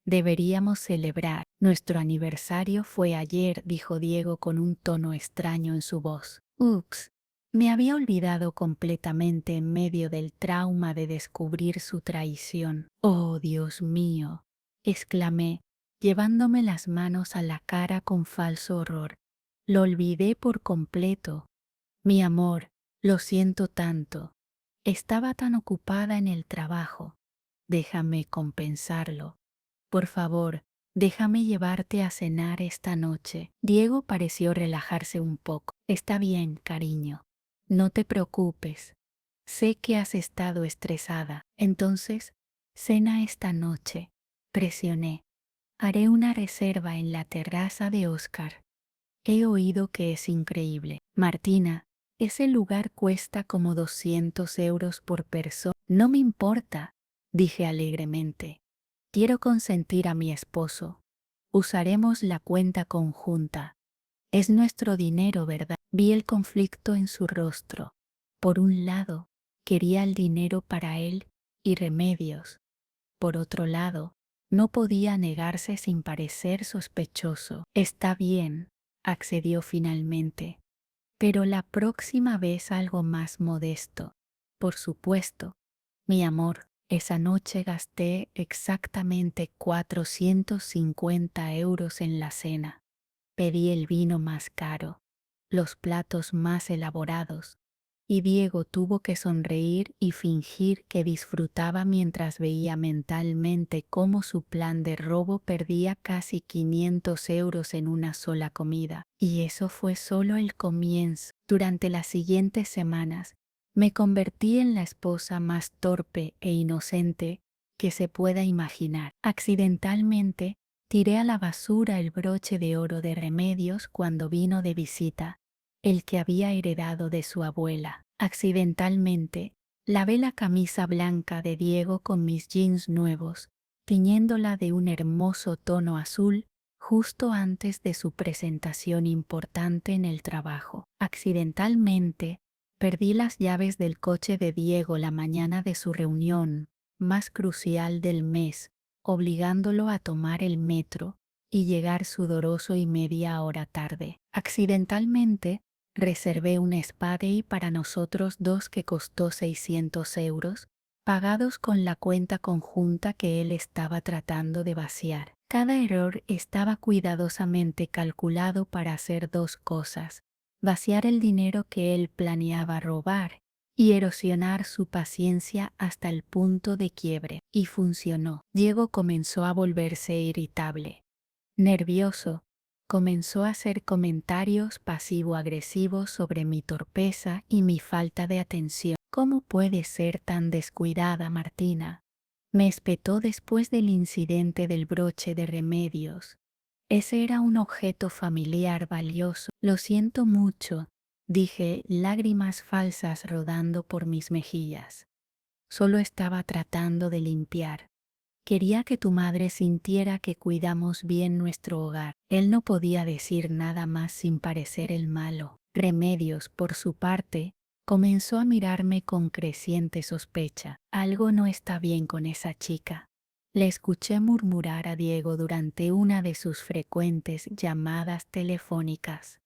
Deberíamos celebrar. Nuestro aniversario fue ayer, dijo Diego con un tono extraño en su voz. Ups. Me había olvidado completamente en medio del trauma de descubrir su traición. Oh, Dios mío, exclamé, llevándome las manos a la cara con falso horror. Lo olvidé por completo. Mi amor, lo siento tanto. Estaba tan ocupada en el trabajo. Déjame compensarlo. Por favor, déjame llevarte a cenar esta noche. Diego pareció relajarse un poco. Está bien, cariño. No te preocupes. Sé que has estado estresada. Entonces, cena esta noche. Presioné. Haré una reserva en la terraza de Oscar. He oído que es increíble. Martina, ese lugar cuesta como 200 euros por persona. No me importa, dije alegremente. Quiero consentir a mi esposo. Usaremos la cuenta conjunta. Es nuestro dinero, ¿verdad? Vi el conflicto en su rostro. Por un lado, quería el dinero para él y Remedios. Por otro lado, no podía negarse sin parecer sospechoso. Está bien, accedió finalmente, pero la próxima vez algo más modesto. Por supuesto, mi amor, esa noche gasté exactamente 450 euros en la cena. Pedí el vino más caro, los platos más elaborados, y Diego tuvo que sonreír y fingir que disfrutaba mientras veía mentalmente cómo su plan de robo perdía casi 500 euros en una sola comida. Y eso fue solo el comienzo. Durante las siguientes semanas, me convertí en la esposa más torpe e inocente que se pueda imaginar. Accidentalmente, tiré a la basura el broche de oro de Remedios cuando vino de visita, el que había heredado de su abuela. Accidentalmente, lavé la camisa blanca de Diego con mis jeans nuevos, tiñéndola de un hermoso tono azul justo antes de su presentación importante en el trabajo. Accidentalmente, perdí las llaves del coche de Diego la mañana de su reunión más crucial del mes, obligándolo a tomar el metro y llegar sudoroso y media hora tarde. Accidentalmente, reservé un Spadey para nosotros dos que costó 600 euros, pagados con la cuenta conjunta que él estaba tratando de vaciar. Cada error estaba cuidadosamente calculado para hacer dos cosas: vaciar el dinero que él planeaba robar y erosionar su paciencia hasta el punto de quiebre. Y funcionó. Diego comenzó a volverse irritable. Nervioso, comenzó a hacer comentarios pasivo-agresivos sobre mi torpeza y mi falta de atención. ¿Cómo puedes ser tan descuidada, Martina?, me espetó después del incidente del broche de Remedios. Ese era un objeto familiar valioso. Lo siento mucho, dije, lágrimas falsas rodando por mis mejillas. Solo estaba tratando de limpiar. Quería que tu madre sintiera que cuidamos bien nuestro hogar. Él no podía decir nada más sin parecer el malo. Remedios, por su parte, comenzó a mirarme con creciente sospecha. Algo no está bien con esa chica. Le escuché murmurar a Diego durante una de sus frecuentes llamadas telefónicas.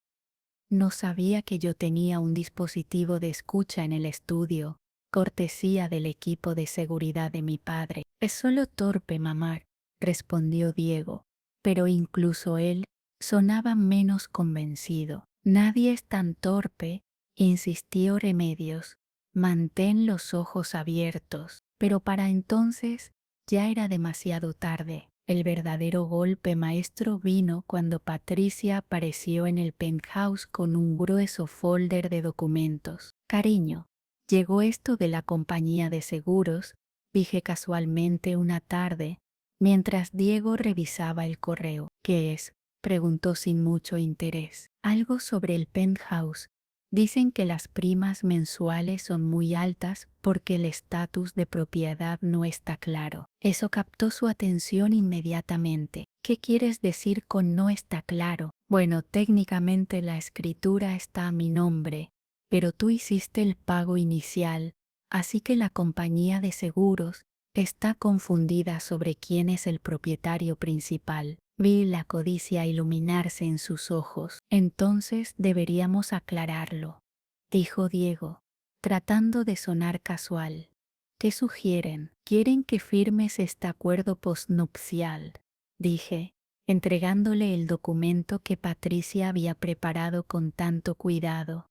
No sabía que yo tenía un dispositivo de escucha en el estudio, cortesía del equipo de seguridad de mi padre. Es solo torpe, mamá, respondió Diego, pero incluso él sonaba menos convencido. Nadie es tan torpe, insistió Remedios. Mantén los ojos abiertos. Pero para entonces ya era demasiado tarde. El verdadero golpe maestro vino cuando Patricia apareció en el penthouse con un grueso folder de documentos. Cariño, llegó esto de la compañía de seguros, dije casualmente una tarde, mientras Diego revisaba el correo. ¿Qué es?, preguntó sin mucho interés. Algo sobre el penthouse. Dicen que las primas mensuales son muy altas porque el estatus de propiedad no está claro. Eso captó su atención inmediatamente. ¿Qué quieres decir con no está claro? Bueno, técnicamente la escritura está a mi nombre, pero tú hiciste el pago inicial, así que la compañía de seguros está confundida sobre quién es el propietario principal. Vi la codicia iluminarse en sus ojos. Entonces deberíamos aclararlo, dijo Diego, tratando de sonar casual. ¿Qué sugieren? ¿Quieren que firmes este acuerdo postnupcial?, dije, entregándole el documento que Patricia había preparado con tanto cuidado.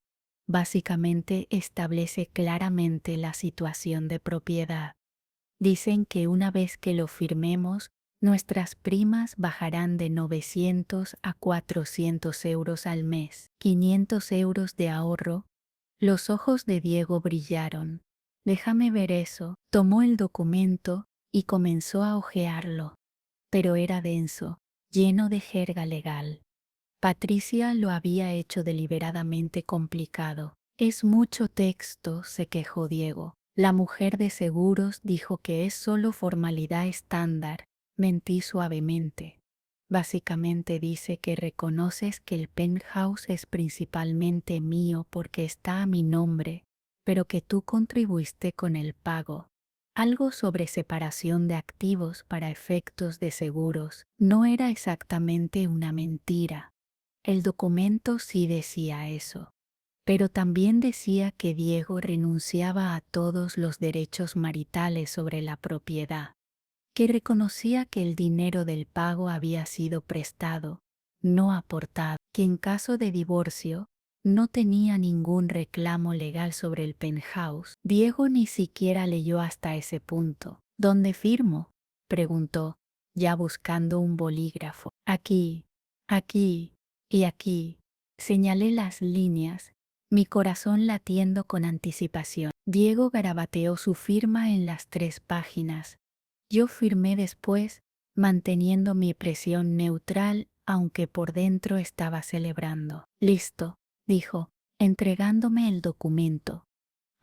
Básicamente establece claramente la situación de propiedad. Dicen que una vez que lo firmemos, nuestras primas bajarán de 900 a 400 euros al mes. 500 euros de ahorro. Los ojos de Diego brillaron. Déjame ver eso. Tomó el documento y comenzó a hojearlo. Pero era denso, lleno de jerga legal. Patricia lo había hecho deliberadamente complicado. Es mucho texto, se quejó Diego. La mujer de seguros dijo que es solo formalidad estándar. Mentí suavemente. Básicamente dice que reconoces que el penthouse es principalmente mío porque está a mi nombre, pero que tú contribuiste con el pago. Algo sobre separación de activos para efectos de seguros. No era exactamente una mentira. El documento sí decía eso, pero también decía que Diego renunciaba a todos los derechos maritales sobre la propiedad, que reconocía que el dinero del pago había sido prestado, no aportado, que en caso de divorcio no tenía ningún reclamo legal sobre el penthouse. Diego ni siquiera leyó hasta ese punto. ¿Dónde firmo?, preguntó, ya buscando un bolígrafo. Aquí, aquí y aquí. Señalé las líneas, mi corazón latiendo con anticipación. Diego garabateó su firma en las 3 páginas. Yo firmé después, manteniendo mi presión neutral, aunque por dentro estaba celebrando. Listo, dijo, entregándome el documento.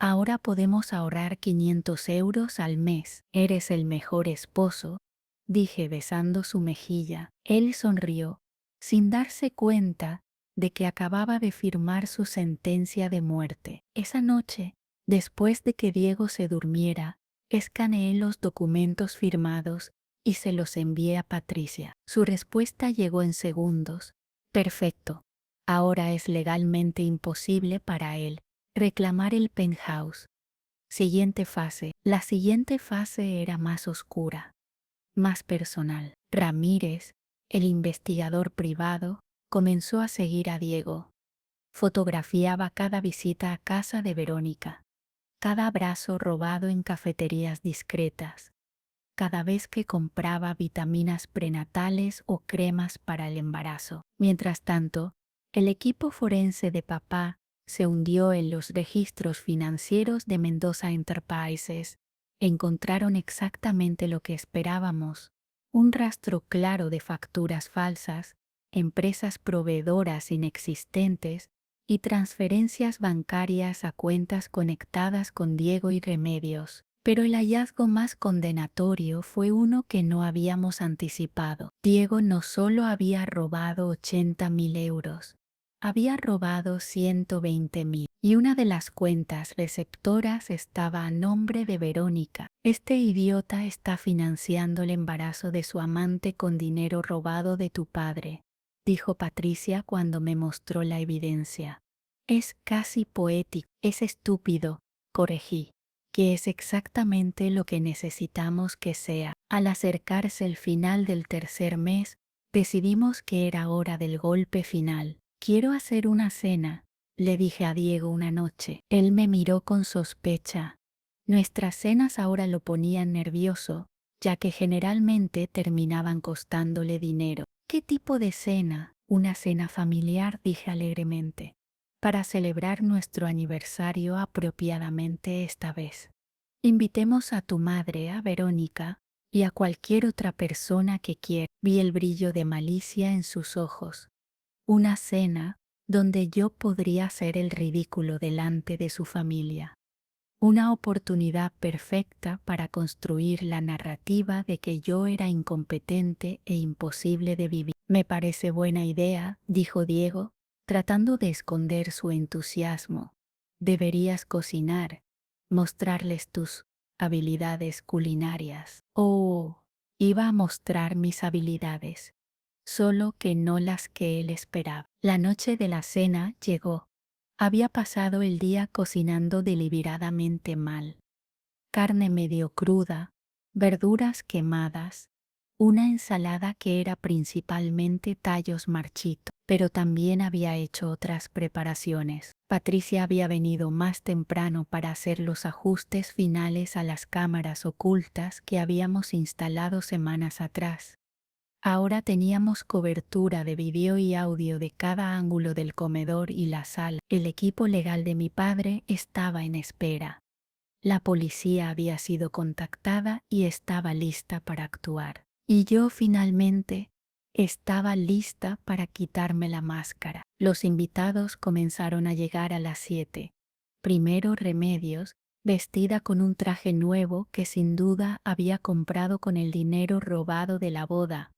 Ahora podemos ahorrar 500 euros al mes. Eres el mejor esposo, dije besando su mejilla. Él sonrió, sin darse cuenta de que acababa de firmar su sentencia de muerte. Esa noche, después de que Diego se durmiera, escaneé los documentos firmados y se los envié a Patricia. Su respuesta llegó en segundos. Perfecto. Ahora es legalmente imposible para él reclamar el penthouse. Siguiente fase. La siguiente fase era más oscura, más personal. Ramírez, el investigador privado, comenzó a seguir a Diego. Fotografiaba cada visita a casa de Verónica, cada abrazo robado en cafeterías discretas, cada vez que compraba vitaminas prenatales o cremas para el embarazo. Mientras tanto, el equipo forense de papá se hundió en los registros financieros de Mendoza Enterprises. Encontraron exactamente lo que esperábamos: un rastro claro de facturas falsas, empresas proveedoras inexistentes y transferencias bancarias a cuentas conectadas con Diego y Remedios. Pero el hallazgo más condenatorio fue uno que no habíamos anticipado. Diego no solo había robado 80.000 euros, había robado 120.000. Y una de las cuentas receptoras estaba a nombre de Verónica. Este idiota está financiando el embarazo de su amante con dinero robado de tu padre, dijo Patricia cuando me mostró la evidencia. Es casi poético. Es estúpido, corregí, que es exactamente lo que necesitamos que sea. Al acercarse el final del tercer mes, decidimos que era hora del golpe final. Quiero hacer una cena, le dije a Diego una noche. Él me miró con sospecha. Nuestras cenas ahora lo ponían nervioso, ya que generalmente terminaban costándole dinero. ¿Qué tipo de cena? Una cena familiar, dije alegremente, para celebrar nuestro aniversario apropiadamente esta vez. Invitemos a tu madre, a Verónica, y a cualquier otra persona que quiera. Vi el brillo de malicia en sus ojos. Una cena donde yo podría hacer el ridículo delante de su familia. Una oportunidad perfecta para construir la narrativa de que yo era incompetente e imposible de vivir. Me parece buena idea, dijo Diego, tratando de esconder su entusiasmo. Deberías cocinar, mostrarles tus habilidades culinarias. Oh, iba a mostrar mis habilidades, solo que no las que él esperaba. La noche de la cena llegó. Había pasado el día cocinando deliberadamente mal. Carne medio cruda, verduras quemadas, una ensalada que era principalmente tallos marchitos, pero también había hecho otras preparaciones. Patricia había venido más temprano para hacer los ajustes finales a las cámaras ocultas que habíamos instalado semanas atrás. Ahora teníamos cobertura de video y audio de cada ángulo del comedor y la sala. El equipo legal de mi padre estaba en espera. La policía había sido contactada y estaba lista para actuar. Y yo finalmente estaba lista para quitarme la máscara. Los invitados comenzaron a llegar a las 7. Primero Remedios, vestida con un traje nuevo que sin duda había comprado con el dinero robado de la boda.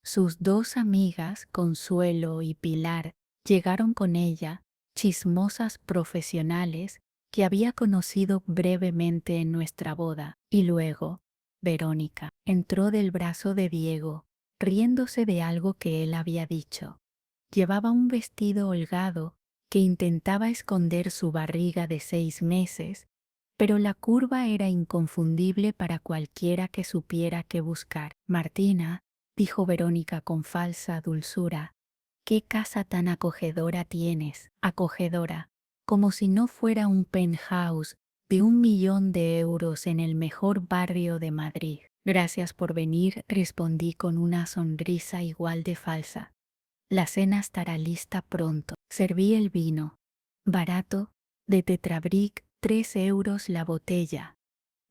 Sus dos amigas, Consuelo y Pilar, llegaron con ella, chismosas profesionales que había conocido brevemente en nuestra boda, y luego, Verónica entró del brazo de Diego, riéndose de algo que él había dicho. Llevaba un vestido holgado que intentaba esconder su barriga de 6 meses, pero la curva era inconfundible para cualquiera que supiera qué buscar. Martina, dijo Verónica con falsa dulzura, ¿qué casa tan acogedora tienes? Acogedora, como si no fuera un penthouse de 1.000.000 de euros en el mejor barrio de Madrid. Gracias por venir, respondí con una sonrisa igual de falsa. La cena estará lista pronto. Serví el vino. Barato, de Tetrabric, 3 euros la botella.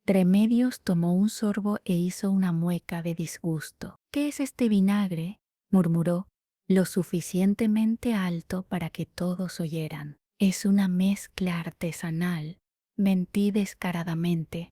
Remedios tomó un sorbo e hizo una mueca de disgusto. ¿Qué es este vinagre? Murmuró, lo suficientemente alto para que todos oyeran. Es una mezcla artesanal. Mentí descaradamente.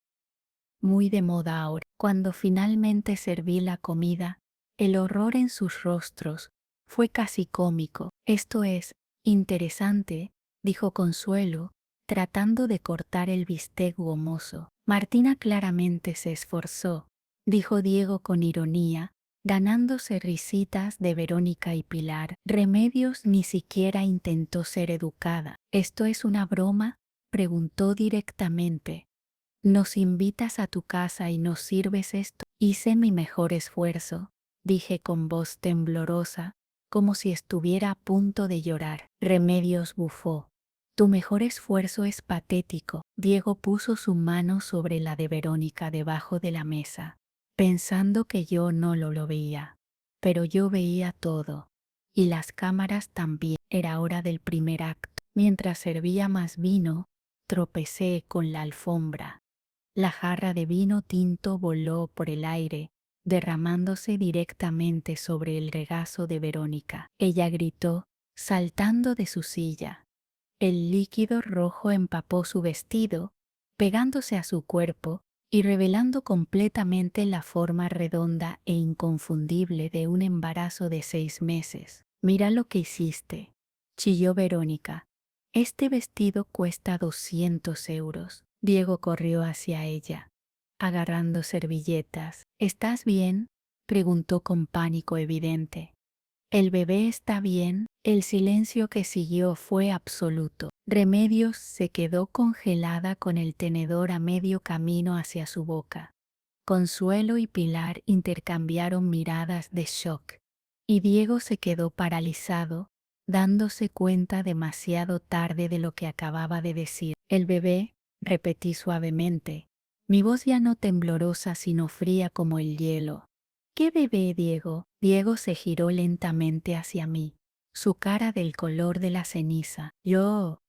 Muy de moda ahora. Cuando finalmente serví la comida, el horror en sus rostros fue casi cómico. Esto es interesante, dijo Consuelo, tratando de cortar el bistec gomoso. Martina claramente se esforzó, dijo Diego con ironía, ganándose risitas de Verónica y Pilar. Remedios ni siquiera intentó ser educada. ¿Esto es una broma? Preguntó directamente. Nos invitas a tu casa y nos sirves esto. Hice mi mejor esfuerzo, dije con voz temblorosa, como si estuviera a punto de llorar. Remedios bufó. Tu mejor esfuerzo es patético. Diego puso su mano sobre la de Verónica debajo de la mesa, pensando que yo no lo veía. Pero yo veía todo. Y las cámaras también. Era hora del primer acto. Mientras servía más vino, tropecé con la alfombra. La jarra de vino tinto voló por el aire, derramándose directamente sobre el regazo de Verónica. Ella gritó, saltando de su silla. El líquido rojo empapó su vestido, pegándose a su cuerpo y revelando completamente la forma redonda e inconfundible de un embarazo de 6 meses. Mira lo que hiciste, chilló Verónica. Este vestido cuesta 200 euros. Diego corrió hacia ella, agarrando servilletas. ¿Estás bien?, preguntó con pánico evidente. ¿El bebé está bien? El silencio que siguió fue absoluto. Remedios se quedó congelada con el tenedor a medio camino hacia su boca. Consuelo y Pilar intercambiaron miradas de shock, y Diego se quedó paralizado, dándose cuenta demasiado tarde de lo que acababa de decir. El bebé, repetí suavemente, mi voz ya no temblorosa sino fría como el hielo. ¿Qué bebé, Diego? Diego se giró lentamente hacia mí, su cara del color de la ceniza. Yo,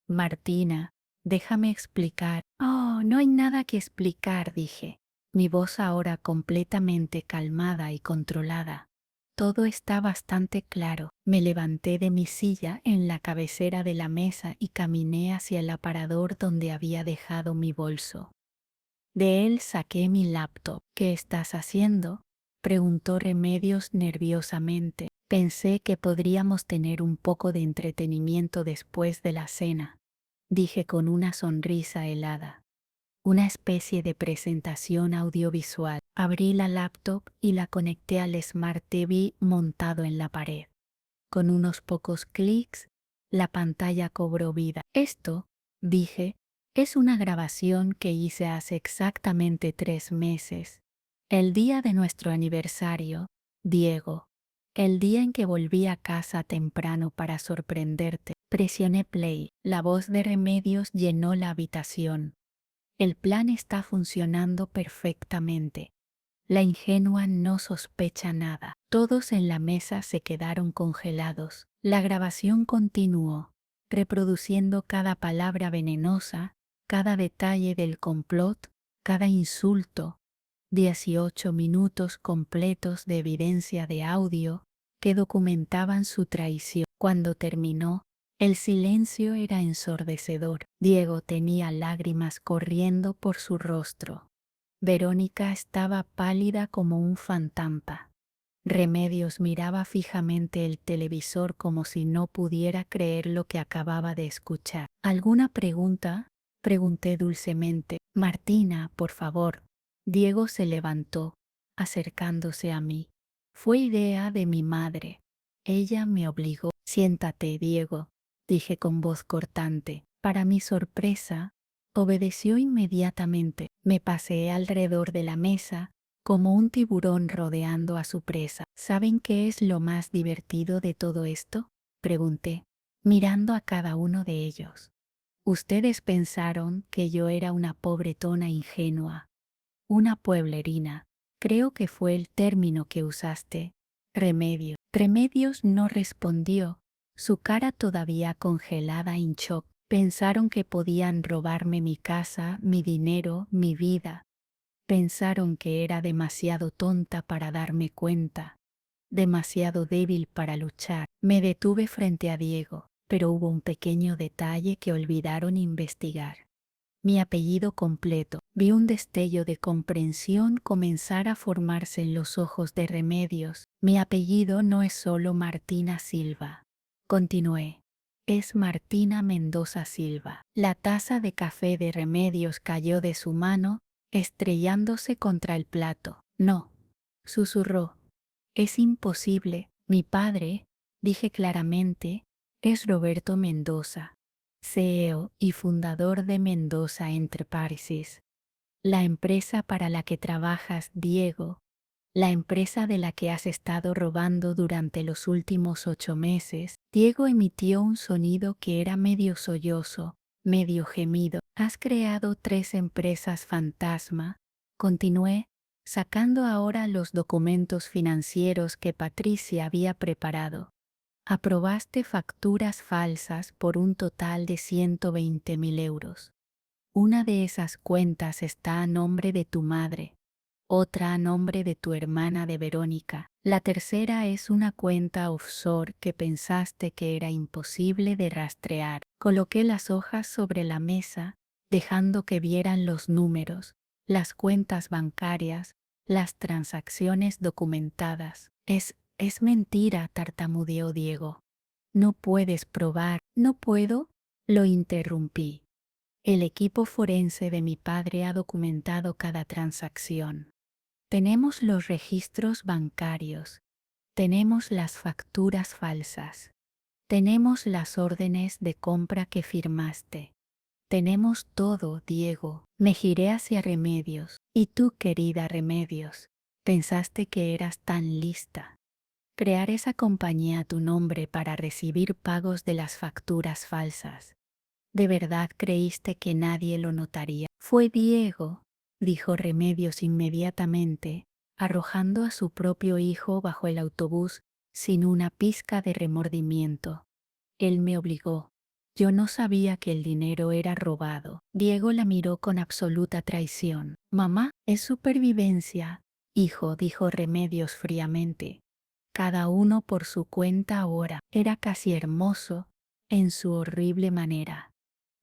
Martina, déjame explicar. Oh, no hay nada que explicar, dije, mi voz ahora completamente calmada y controlada. Todo está bastante claro. Me levanté de mi silla en la cabecera de la mesa y caminé hacia el aparador donde había dejado mi bolso. De él saqué mi laptop. ¿Qué estás haciendo?, preguntó Remedios nerviosamente. Pensé que podríamos tener un poco de entretenimiento después de la cena, dije con una sonrisa helada. Una especie de presentación audiovisual. Abrí la laptop y la conecté al Smart TV montado en la pared. Con unos pocos clics, la pantalla cobró vida. Esto, dije, es una grabación que hice hace exactamente 3 meses. El día de nuestro aniversario, Diego. El día en que volví a casa temprano para sorprenderte. Presioné play. La voz de Remedios llenó la habitación. El plan está funcionando perfectamente. La ingenua no sospecha nada. Todos en la mesa se quedaron congelados. La grabación continuó, reproduciendo cada palabra venenosa, cada detalle del complot, cada insulto. 18 minutos completos de evidencia de audio que documentaban su traición. Cuando terminó, el silencio era ensordecedor. Diego tenía lágrimas corriendo por su rostro. Verónica estaba pálida como un fantasma. Remedios miraba fijamente el televisor como si no pudiera creer lo que acababa de escuchar. ¿Alguna pregunta? Pregunté dulcemente. Martina, por favor. Diego se levantó, acercándose a mí. Fue idea de mi madre. Ella me obligó. Siéntate, Diego, dije con voz cortante. Para mi sorpresa, obedeció inmediatamente. Me paseé alrededor de la mesa, como un tiburón rodeando a su presa. ¿Saben qué es lo más divertido de todo esto? Pregunté, mirando a cada uno de ellos. Ustedes pensaron que yo era una pobretona ingenua, una pueblerina. Creo que fue el término que usaste. Remedio. Remedios no respondió. Su cara todavía congelada en shock. Pensaron que podían robarme mi casa, mi dinero, mi vida. Pensaron que era demasiado tonta para darme cuenta, demasiado débil para luchar. Me detuve frente a Diego, pero hubo un pequeño detalle que olvidaron investigar. Mi apellido completo. Vi un destello de comprensión comenzar a formarse en los ojos de Remedios. Mi apellido no es solo Martina Silva. Continué. Es Martina Mendoza Silva. La taza de café de Remedios cayó de su mano, estrellándose contra el plato. No, susurró. Es imposible. Mi padre, dije claramente, es Roberto Mendoza, CEO y fundador de Mendoza Enterprises. La empresa para la que trabajas, Diego, la empresa de la que has estado robando durante los últimos 8 meses. Diego emitió un sonido que era medio sollozo, medio gemido. Has creado 3 empresas fantasma. Continué, sacando ahora los documentos financieros que Patricia había preparado. Aprobaste facturas falsas por un total de 120.000 euros. Una de esas cuentas está a nombre de tu madre, otra a nombre de tu hermana de Verónica. La tercera es una cuenta offshore que pensaste que era imposible de rastrear. Coloqué las hojas sobre la mesa, dejando que vieran los números, las cuentas bancarias, las transacciones documentadas. Es mentira, tartamudeó Diego. No puedes probar. No puedo, lo interrumpí. El equipo forense de mi padre ha documentado cada transacción. Tenemos los registros bancarios, tenemos las facturas falsas, tenemos las órdenes de compra que firmaste. Tenemos todo, Diego. Me giré hacia Remedios. Y tú, querida Remedios, pensaste que eras tan lista. Crear esa compañía a tu nombre para recibir pagos de las facturas falsas. ¿De verdad creíste que nadie lo notaría? Fue Diego, dijo Remedios inmediatamente, arrojando a su propio hijo bajo el autobús sin una pizca de remordimiento. Él me obligó. Yo no sabía que el dinero era robado. Diego la miró con absoluta traición. Mamá, es supervivencia. Hijo, dijo Remedios fríamente. Cada uno por su cuenta ahora. Era casi hermoso, en su horrible manera.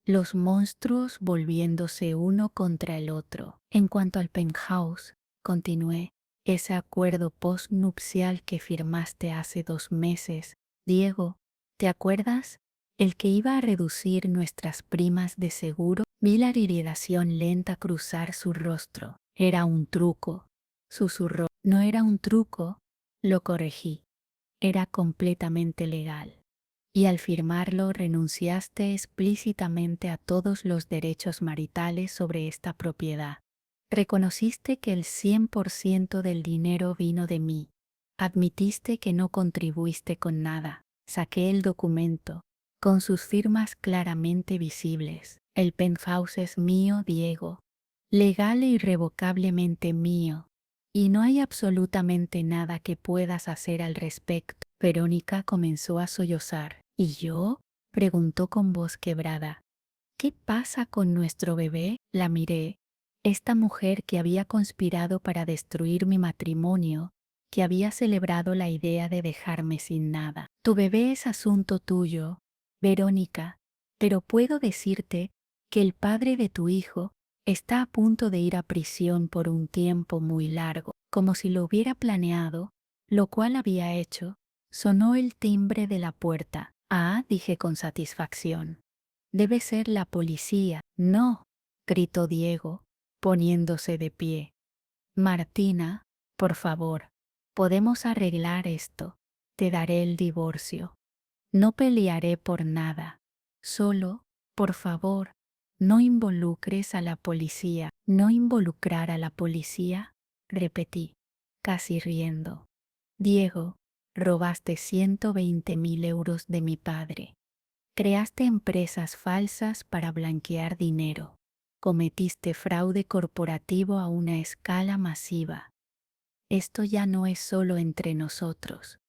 Los monstruos volviéndose uno contra el otro. En cuanto al penthouse, continué, ese acuerdo postnupcial que firmaste hace 2 meses, Diego, ¿te acuerdas? El que iba a reducir nuestras primas de seguro. Vi la iridación lenta cruzar su rostro. Era un truco, susurró. No era un truco, lo corregí. Era completamente legal. Y al firmarlo renunciaste explícitamente a todos los derechos maritales sobre esta propiedad. Reconociste que el 100% del dinero vino de mí. Admitiste que no contribuiste con nada. Saqué el documento, con sus firmas claramente visibles. El penthouse es mío, Diego. Legal e irrevocablemente mío. Y no hay absolutamente nada que puedas hacer al respecto. Verónica comenzó a sollozar. ¿Y yo? Preguntó con voz quebrada. ¿Qué pasa con nuestro bebé? La miré. Esta mujer que había conspirado para destruir mi matrimonio, que había celebrado la idea de dejarme sin nada. Tu bebé es asunto tuyo, Verónica, pero puedo decirte que el padre de tu hijo está a punto de ir a prisión por un tiempo muy largo. Como si lo hubiera planeado, lo cual había hecho. Sonó el timbre de la puerta. Ah, dije con satisfacción. Debe ser la policía. No, gritó Diego, poniéndose de pie. Martina, por favor, podemos arreglar esto. Te daré el divorcio. No pelearé por nada. Solo, por favor, no involucres a la policía. ¿No involucrar a la policía? Repetí, casi riendo. Diego, robaste 120.000 euros de mi padre. Creaste empresas falsas para blanquear dinero. Cometiste fraude corporativo a una escala masiva. Esto ya no es solo entre nosotros.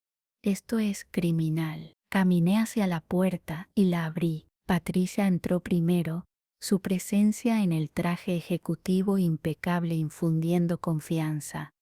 Esto es criminal. Caminé hacia la puerta y la abrí. Patricia entró primero, su presencia en el traje ejecutivo impecable infundiendo confianza.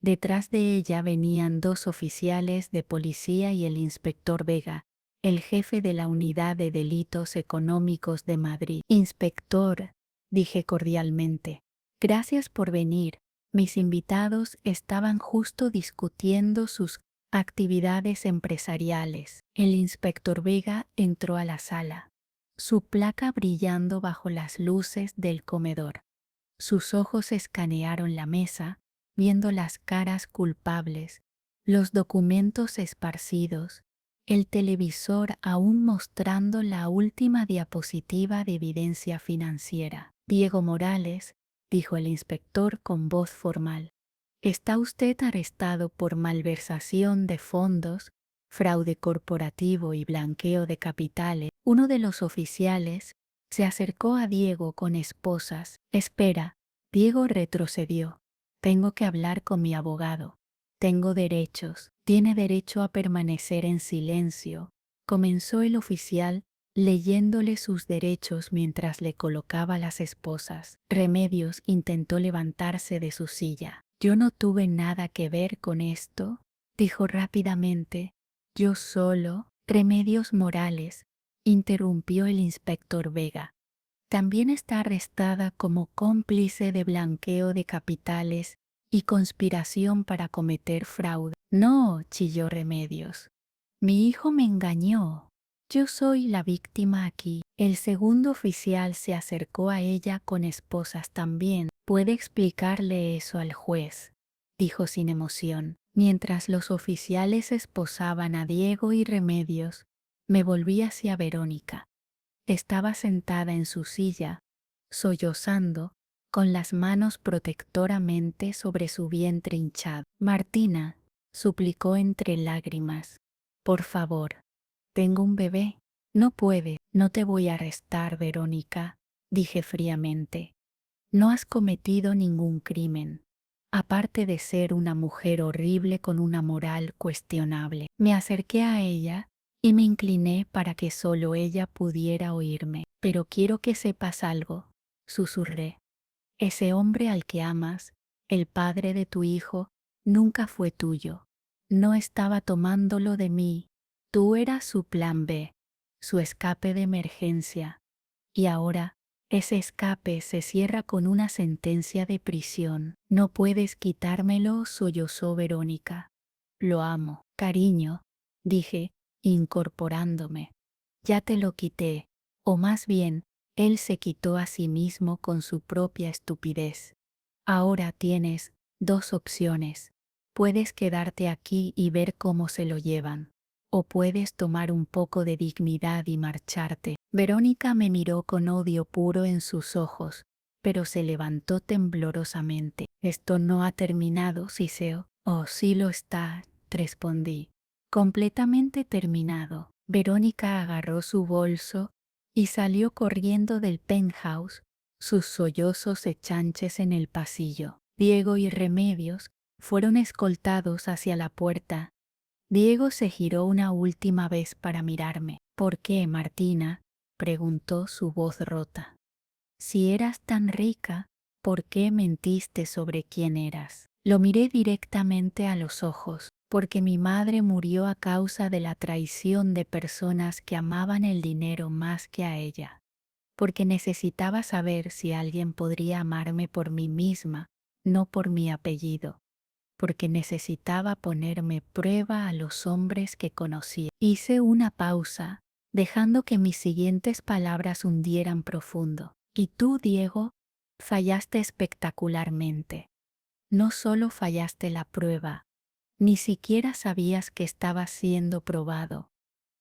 Detrás de ella venían 2 oficiales de policía y el inspector Vega, el jefe de la Unidad de Delitos Económicos de Madrid. Inspector, dije cordialmente, gracias por venir. Mis invitados estaban justo discutiendo sus actividades empresariales. El inspector Vega entró a la sala, su placa brillando bajo las luces del comedor. Sus ojos escanearon la mesa, viendo las caras culpables, los documentos esparcidos, el televisor aún mostrando la última diapositiva de evidencia financiera. Diego Morales, dijo el inspector con voz formal, está usted arrestado por malversación de fondos, fraude corporativo y blanqueo de capitales. Uno de los oficiales se acercó a Diego con esposas. Espera, Diego retrocedió. Tengo que hablar con mi abogado. Tengo derechos. Tiene derecho a permanecer en silencio. Comenzó el oficial leyéndole sus derechos mientras le colocaba las esposas. Remedios intentó levantarse de su silla. Yo no tuve nada que ver con esto, dijo rápidamente. Yo solo. Remedios Morales, interrumpió el inspector Vega. También está arrestada como cómplice de blanqueo de capitales y conspiración para cometer fraude. No, chilló Remedios. Mi hijo me engañó. Yo soy la víctima aquí. El segundo oficial se acercó a ella con esposas también. Puede explicarle eso al juez, dijo sin emoción. Mientras los oficiales esposaban a Diego y Remedios, me volví hacia Verónica. Estaba sentada en su silla, sollozando, con las manos protectoramente sobre su vientre hinchado. Martina, suplicó entre lágrimas, por favor, tengo un bebé. No puede, no te voy a arrestar, Verónica, dije fríamente. No has cometido ningún crimen, aparte de ser una mujer horrible con una moral cuestionable. Me acerqué a ella y me incliné para que solo ella pudiera oírme. Pero quiero que sepas algo, susurré. Ese hombre al que amas, el padre de tu hijo, nunca fue tuyo. No estaba tomándolo de mí. Tú eras su plan B, su escape de emergencia. Y ahora, ese escape se cierra con una sentencia de prisión. No puedes quitármelo, sollozó Verónica. Lo amo, cariño, dije, incorporándome. Ya te lo quité, o más bien, él se quitó a sí mismo con su propia estupidez. Ahora tienes 2 opciones. Puedes quedarte aquí y ver cómo se lo llevan, o puedes tomar un poco de dignidad y marcharte. Verónica me miró con odio puro en sus ojos, pero se levantó temblorosamente. Esto no ha terminado, Siseo. Oh, sí lo está, respondí. Completamente terminado. Verónica agarró su bolso y salió corriendo del penthouse, sus sollozos echanches en el pasillo. Diego y Remedios fueron escoltados hacia la puerta. Diego se giró una última vez para mirarme. ¿Por qué, Martina?, preguntó su voz rota. Si eras tan rica, ¿por qué mentiste sobre quién eras? Lo miré directamente a los ojos, porque mi madre murió a causa de la traición de personas que amaban el dinero más que a ella. Porque necesitaba saber si alguien podría amarme por mí misma, no por mi apellido. porque necesitaba ponerme prueba a los hombres que conocía. Hice una pausa, dejando que mis siguientes palabras hundieran profundo. Y tú, Diego, fallaste espectacularmente. No solo fallaste la prueba, ni siquiera sabías que estabas siendo probado.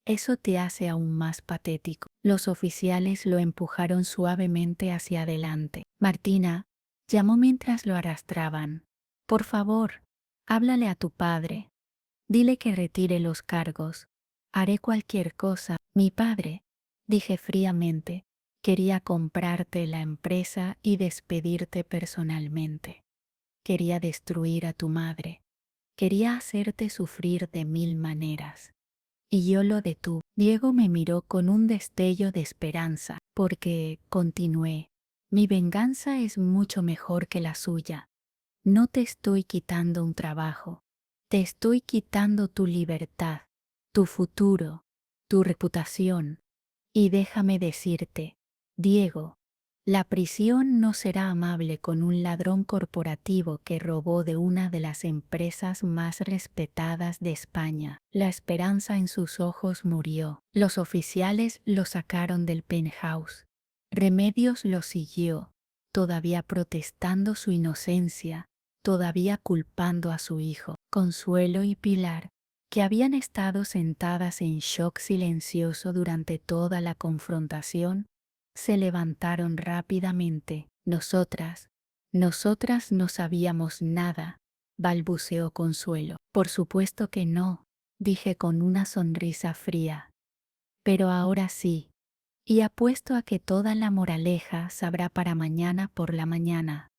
Eso te hace aún más patético. Los oficiales lo empujaron suavemente hacia adelante. Martina llamó mientras lo arrastraban. Por favor, háblale a tu padre. Dile que retire los cargos. Haré cualquier cosa. Mi padre, dije fríamente, quería comprarte la empresa y despedirte personalmente. Quería destruir a tu madre. Quería hacerte sufrir de 1000 maneras. Y yo lo detuve. Diego me miró con un destello de esperanza, porque, continué, mi venganza es mucho mejor que la suya. No te estoy quitando un trabajo, te estoy quitando tu libertad, tu futuro, tu reputación. Y déjame decirte, Diego, la prisión no será amable con un ladrón corporativo que robó de una de las empresas más respetadas de España. La esperanza en sus ojos murió. Los oficiales lo sacaron del penthouse. Remedios lo siguió, todavía protestando su inocencia, todavía culpando a su hijo. Consuelo y Pilar, que habían estado sentadas en shock silencioso durante toda la confrontación, se levantaron rápidamente. Nosotras no sabíamos nada, balbuceó Consuelo. Por supuesto que no, dije con una sonrisa fría. Pero ahora sí, y apuesto a que toda la moraleja sabrá para mañana por la mañana.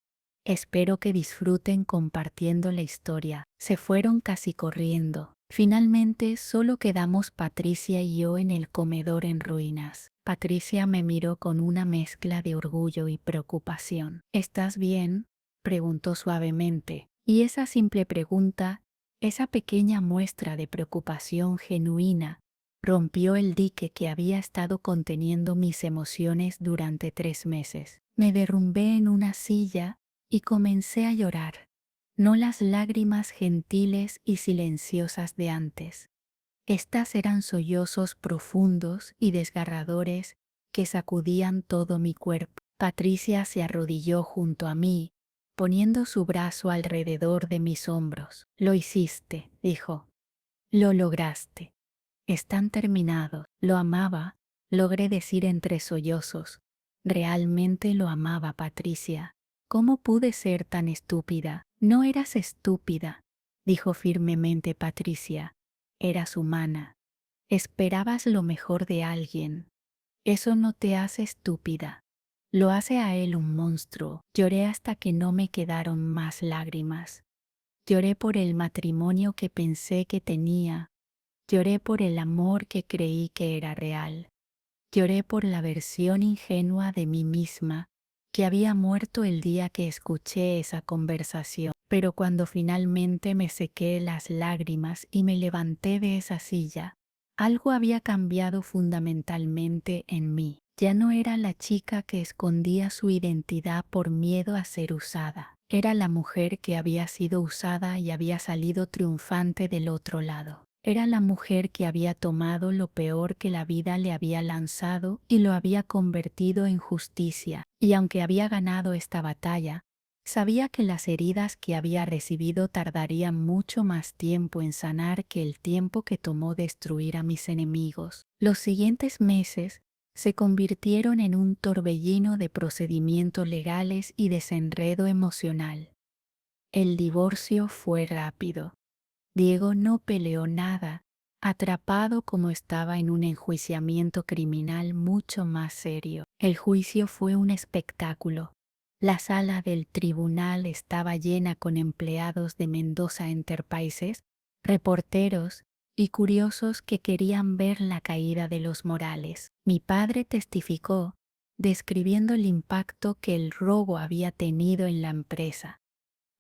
Espero que disfruten compartiendo la historia. Se fueron casi corriendo. Finalmente solo quedamos Patricia y yo en el comedor en ruinas. Patricia me miró con una mezcla de orgullo y preocupación. ¿Estás bien?, preguntó suavemente. Y esa simple pregunta, esa pequeña muestra de preocupación genuina, rompió el dique que había estado conteniendo mis emociones durante 3 meses. Me derrumbé en una silla y comencé a llorar, no las lágrimas gentiles y silenciosas de antes. Estas eran sollozos profundos y desgarradores que sacudían todo mi cuerpo. Patricia se arrodilló junto a mí, poniendo su brazo alrededor de mis hombros. Lo hiciste, dijo. Lo lograste. Están terminados. Lo amaba, logré decir entre sollozos. Realmente lo amaba, Patricia. ¿Cómo pude ser tan estúpida? No eras estúpida, dijo firmemente Patricia. Eras humana. Esperabas lo mejor de alguien. Eso no te hace estúpida. Lo hace a él un monstruo. Lloré hasta que no me quedaron más lágrimas. Lloré por el matrimonio que pensé que tenía. Lloré por el amor que creí que era real. Lloré por la versión ingenua de mí misma, que había muerto el día que escuché esa conversación. Pero cuando finalmente me sequé las lágrimas y me levanté de esa silla, algo había cambiado fundamentalmente en mí. Ya no era la chica que escondía su identidad por miedo a ser usada. Era la mujer que había sido usada y había salido triunfante del otro lado. Era la mujer que había tomado lo peor que la vida le había lanzado y lo había convertido en justicia. Y aunque había ganado esta batalla, sabía que las heridas que había recibido tardarían mucho más tiempo en sanar que el tiempo que tomó destruir a mis enemigos. Los siguientes meses se convirtieron en un torbellino de procedimientos legales y desenredo emocional. El divorcio fue rápido. Diego no peleó nada, atrapado como estaba en un enjuiciamiento criminal mucho más serio. El juicio fue un espectáculo. La sala del tribunal estaba llena con empleados de Mendoza Enterprises, reporteros y curiosos que querían ver la caída de los Morales. Mi padre testificó, describiendo el impacto que el robo había tenido en la empresa.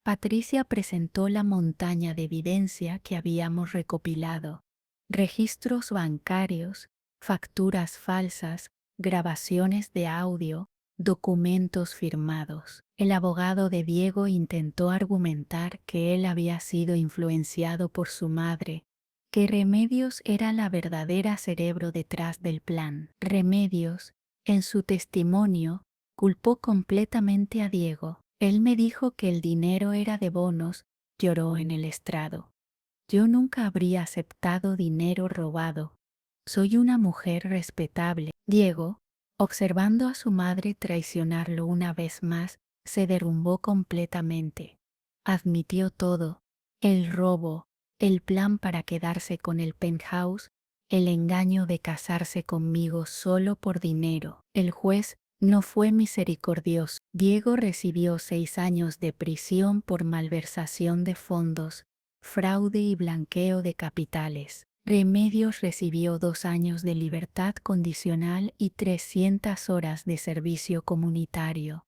Patricia presentó la montaña de evidencia que habíamos recopilado: registros bancarios, facturas falsas, grabaciones de audio, documentos firmados. El abogado de Diego intentó argumentar que él había sido influenciado por su madre, que Remedios era la verdadera cerebro detrás del plan. Remedios, en su testimonio, culpó completamente a Diego. Él me dijo que el dinero era de bonos, lloró en el estrado. Yo nunca habría aceptado dinero robado. Soy una mujer respetable. Diego, observando a su madre traicionarlo una vez más, se derrumbó completamente. Admitió todo: el robo, el plan para quedarse con el penthouse, el engaño de casarse conmigo solo por dinero. El juez no fue misericordioso. Diego recibió 6 años de prisión por malversación de fondos, fraude y blanqueo de capitales. Remedios recibió 2 años de libertad condicional y 300 horas de servicio comunitario.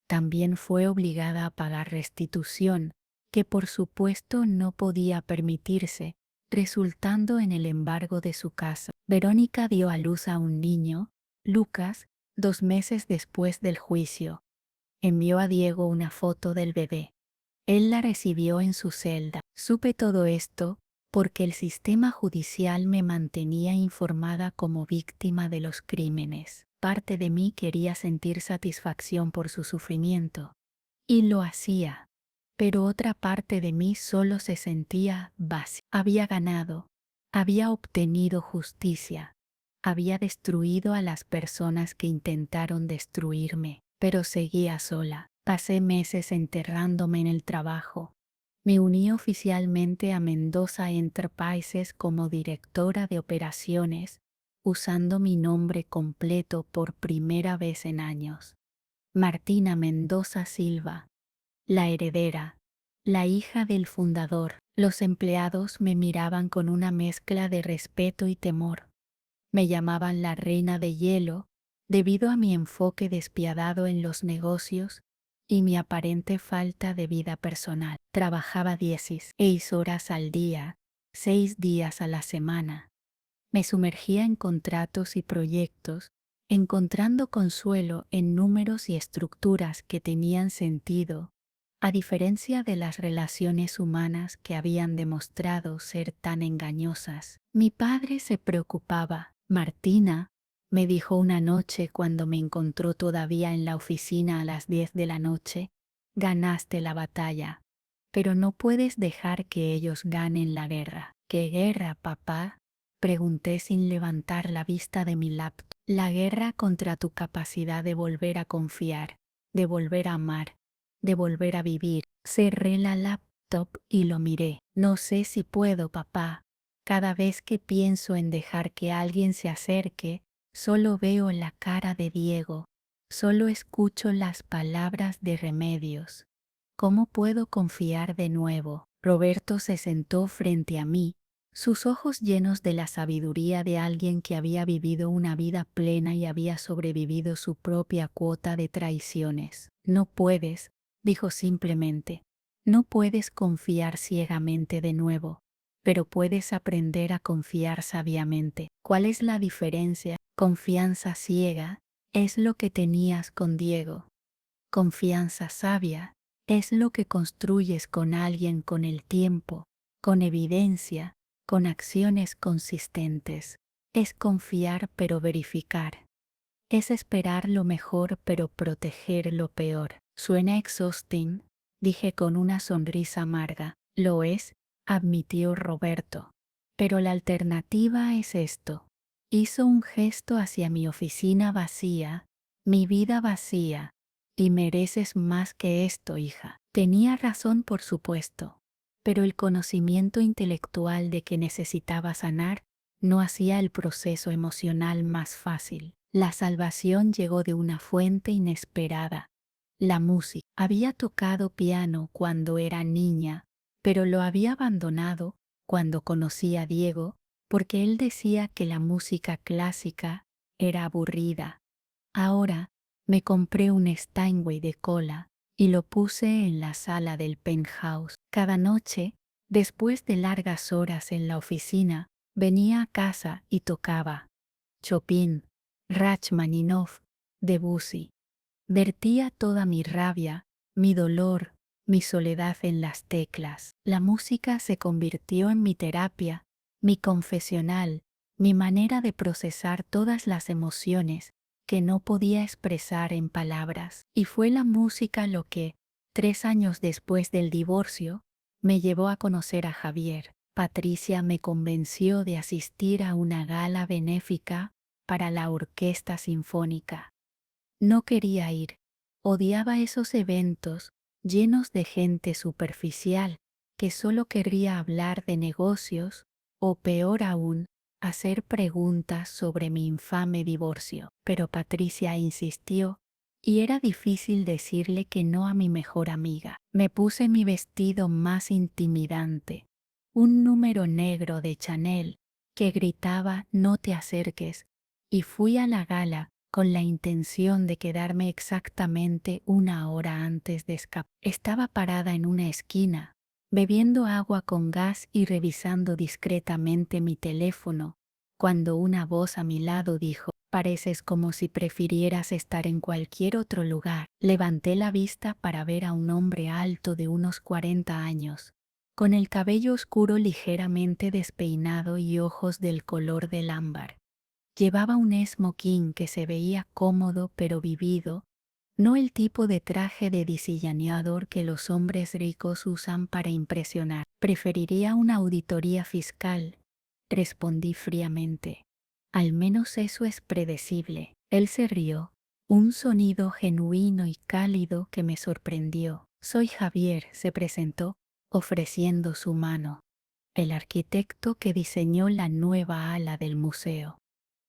También fue obligada a pagar restitución, que por supuesto no podía permitirse, resultando en el embargo de su casa. Verónica dio a luz a un niño, Lucas, 2 meses después del juicio. Envió a Diego una foto del bebé. Él la recibió en su celda. Supe todo esto porque el sistema judicial me mantenía informada como víctima de los crímenes. Parte de mí quería sentir satisfacción por su sufrimiento, y lo hacía, pero otra parte de mí solo se sentía vacía. Había ganado, había obtenido justicia, había destruido a las personas que intentaron destruirme, pero seguía sola. Pasé meses enterrándome en el trabajo. Me uní oficialmente a Mendoza Enterprises como directora de operaciones, usando mi nombre completo por primera vez en años. Martina Mendoza Silva, la heredera, la hija del fundador. Los empleados me miraban con una mezcla de respeto y temor. Me llamaban la reina de hielo debido a mi enfoque despiadado en los negocios y mi aparente falta de vida personal. Trabajaba 16 horas al día, 6 días a la semana. Me sumergía en contratos y proyectos, encontrando consuelo en números y estructuras que tenían sentido, a diferencia de las relaciones humanas que habían demostrado ser tan engañosas. Mi padre se preocupaba. Martina, me dijo una noche cuando me encontró todavía en la oficina a las 10 de la noche, ganaste la batalla, pero no puedes dejar que ellos ganen la guerra. ¿Qué guerra, papá?, pregunté sin levantar la vista de mi laptop. La guerra contra tu capacidad de volver a confiar, de volver a amar, de volver a vivir. Cerré la laptop y lo miré. No sé si puedo, papá. Cada vez que pienso en dejar que alguien se acerque, solo veo la cara de Diego, solo escucho las palabras de Remedios. ¿Cómo puedo confiar de nuevo? Roberto se sentó frente a mí, sus ojos llenos de la sabiduría de alguien que había vivido una vida plena y había sobrevivido su propia cuota de traiciones. No puedes, dijo simplemente, no puedes confiar ciegamente de nuevo, pero puedes aprender a confiar sabiamente. ¿Cuál es la diferencia? Confianza ciega es lo que tenías con Diego. Confianza sabia es lo que construyes con alguien con el tiempo, con evidencia, con acciones consistentes. Es confiar pero verificar. Es esperar lo mejor pero proteger lo peor. Suena exhausting, dije con una sonrisa amarga. Lo es, admitió Roberto. Pero la alternativa es esto. Hizo un gesto hacia mi oficina vacía, mi vida vacía. Y mereces más que esto, hija. Tenía razón, por supuesto, pero el conocimiento intelectual de que necesitaba sanar no hacía el proceso emocional más fácil. La salvación llegó de una fuente inesperada. La música. Había tocado piano cuando era niña, pero lo había abandonado cuando conocí a Diego porque él decía que la música clásica era aburrida. Ahora me compré un Steinway de cola y lo puse en la sala del penthouse. Cada noche, después de largas horas en la oficina, venía a casa y tocaba Chopin, Rachmaninoff, Debussy. Vertía toda mi rabia, mi dolor, mi soledad en las teclas. La música se convirtió en mi terapia, mi confesional, mi manera de procesar todas las emociones que no podía expresar en palabras. Y fue la música lo que, 3 años después del divorcio, me llevó a conocer a Javier. Patricia me convenció de asistir a una gala benéfica para la orquesta sinfónica. No quería ir. Odiaba esos eventos llenos de gente superficial que solo querría hablar de negocios o, peor aún, hacer preguntas sobre mi infame divorcio. Pero Patricia insistió y era difícil decirle que no a mi mejor amiga. Me puse mi vestido más intimidante, un número negro de Chanel que gritaba "No te acerques", y fui a la gala con la intención de quedarme exactamente 1 hora antes de escapar. Estaba parada en una esquina, bebiendo agua con gas y revisando discretamente mi teléfono, cuando una voz a mi lado dijo: "Pareces como si prefirieras estar en cualquier otro lugar". Levanté la vista para ver a un hombre alto de unos 40 años, con el cabello oscuro ligeramente despeinado y ojos del color del ámbar. Llevaba un smoking que se veía cómodo pero vivido, no el tipo de traje de diseñador que los hombres ricos usan para impresionar. Preferiría una auditoría fiscal, respondí fríamente. Al menos eso es predecible. Él se rió, un sonido genuino y cálido que me sorprendió. Soy Javier, se presentó, ofreciendo su mano, el arquitecto que diseñó la nueva ala del museo.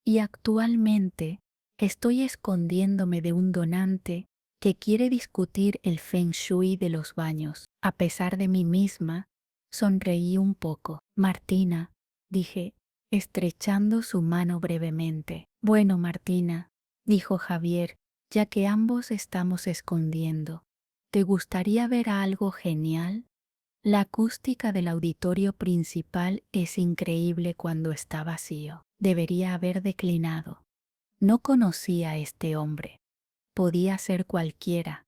Y actualmente estoy escondiéndome de un donante que quiere discutir el feng shui de los baños. A pesar de mí misma, sonreí un poco. Martina, dije, estrechando su mano brevemente. Bueno, Martina, dijo Javier, ya que ambos estamos escondiendo, ¿te gustaría ver algo genial? La acústica del auditorio principal es increíble cuando está vacío. Debería haber declinado. No conocía a este hombre. Podía ser cualquiera,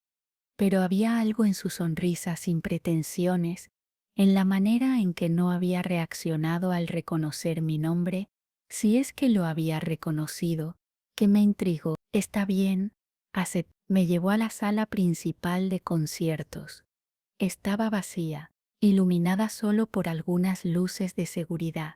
pero había algo en su sonrisa sin pretensiones, en la manera en que no había reaccionado al reconocer mi nombre, si es que lo había reconocido, que me intrigó. Está bien, acepté. Me llevó a la sala principal de conciertos. Estaba vacía, iluminada solo por algunas luces de seguridad.